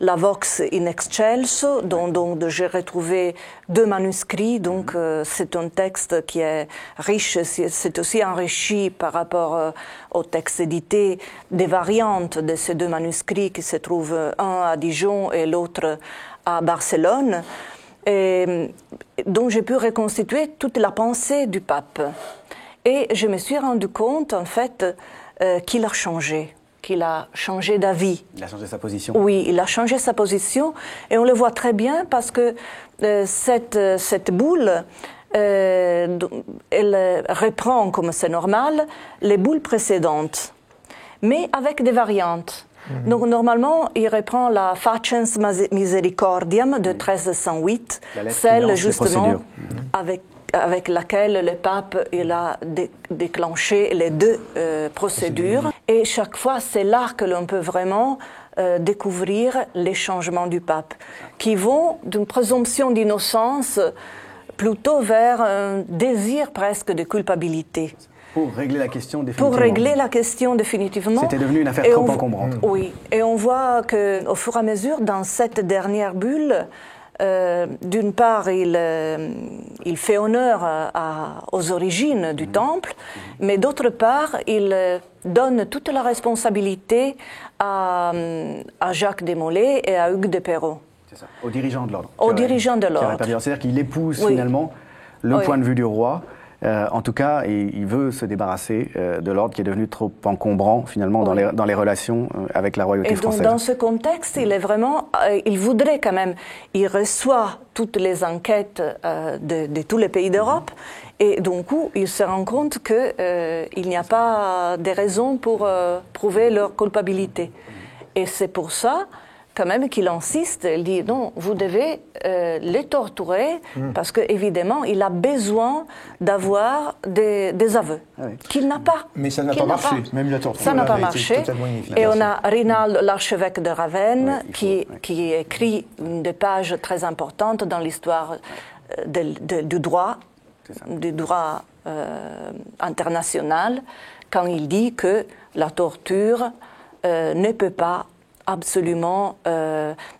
la Vox in Excelso, dont j'ai retrouvé 2 manuscrits. Donc, c'est un texte qui est riche, c'est aussi enrichi par rapport au texte édité, des variantes de ces 2 manuscrits qui se trouvent un à Dijon et l'autre à Barcelone, et dont j'ai pu reconstituer toute la pensée du pape. Et je me suis rendu compte, en fait, qu'il a changé d'avis. Il a changé sa position. Oui, il a changé sa position, et on le voit très bien parce que cette boule, elle reprend, comme c'est normal, les boules précédentes, mais avec des variantes. Donc normalement, il reprend la Facens Misericordiam de 1308, celle justement avec laquelle le pape il a déclenché les 2 procédures. Et chaque fois, c'est là que l'on peut vraiment découvrir les changements du pape, qui vont d'une présomption d'innocence plutôt vers un désir presque de culpabilité. Pour régler la question définitivement. Pour régler la question définitivement. C'était devenu une affaire trop encombrante. Oui, et on voit qu'au fur et à mesure, dans cette dernière bulle, d'une part, il fait honneur aux origines du temple, mais d'autre part, il donne toute la responsabilité à Jacques Desmoulins et à Hugues de Perrot. C'est ça, aux dirigeants de l'ordre. Aux dirigeants de l'ordre. C'est-à-dire qu'il épouse finalement le point de vue du roi. En tout cas, il veut se débarrasser de l'ordre qui est devenu trop encombrant finalement dans les relations avec la royauté française. Et donc, dans ce contexte, il voudrait quand même, il reçoit toutes les enquêtes de tous les pays d'Europe, et donc il se rend compte qu'il n'y a pas de raisons pour prouver leur culpabilité. Et c'est pour ça quand même qu'il insiste, il dit non, vous devez les torturer parce qu'évidemment, il a besoin d'avoir des aveux qu'il n'a pas. Mais ça n'a pas marché, même la torture. Ça n'a pas marché. Et on a Rinaldo, l'archevêque de Ravenne, qui écrit des pages très importantes dans l'histoire du droit international, quand il dit que la torture ne peut pas absolument.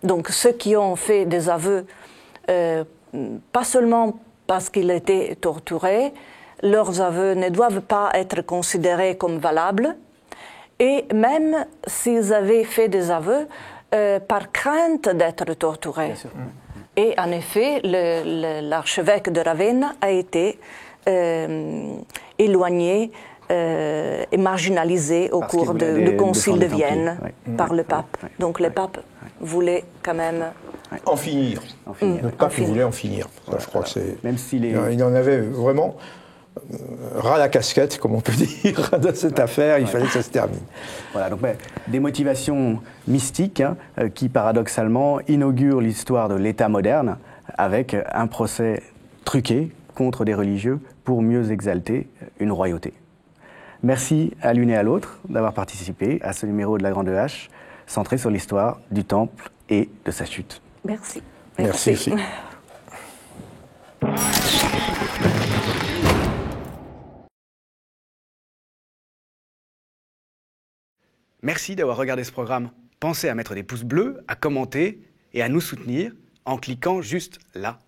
Donc ceux qui ont fait des aveux, pas seulement parce qu'ils étaient torturés, leurs aveux ne doivent pas être considérés comme valables. Et même s'ils avaient fait des aveux, par crainte d'être torturés. Et en effet, l'archevêque de Ravenna a été éloigné et marginalisé au cours du Concile de Vienne par le pape. Donc le pape voulait quand même en finir. Le pape voulait en finir. Ça, je crois que c'est. Même s'il est... Il en avait vraiment ras la casquette, comme on peut dire, de cette affaire. Il fallait que ça se termine. Voilà, donc des motivations mystiques qui, paradoxalement, inaugurent l'histoire de l'État moderne avec un procès truqué contre des religieux pour mieux exalter une royauté. Merci à l'une et à l'autre d'avoir participé à ce numéro de La Grande Hache, centré sur l'histoire du Temple et de sa chute. Merci. Merci aussi. Merci d'avoir regardé ce programme. Pensez à mettre des pouces bleus, à commenter et à nous soutenir en cliquant juste là.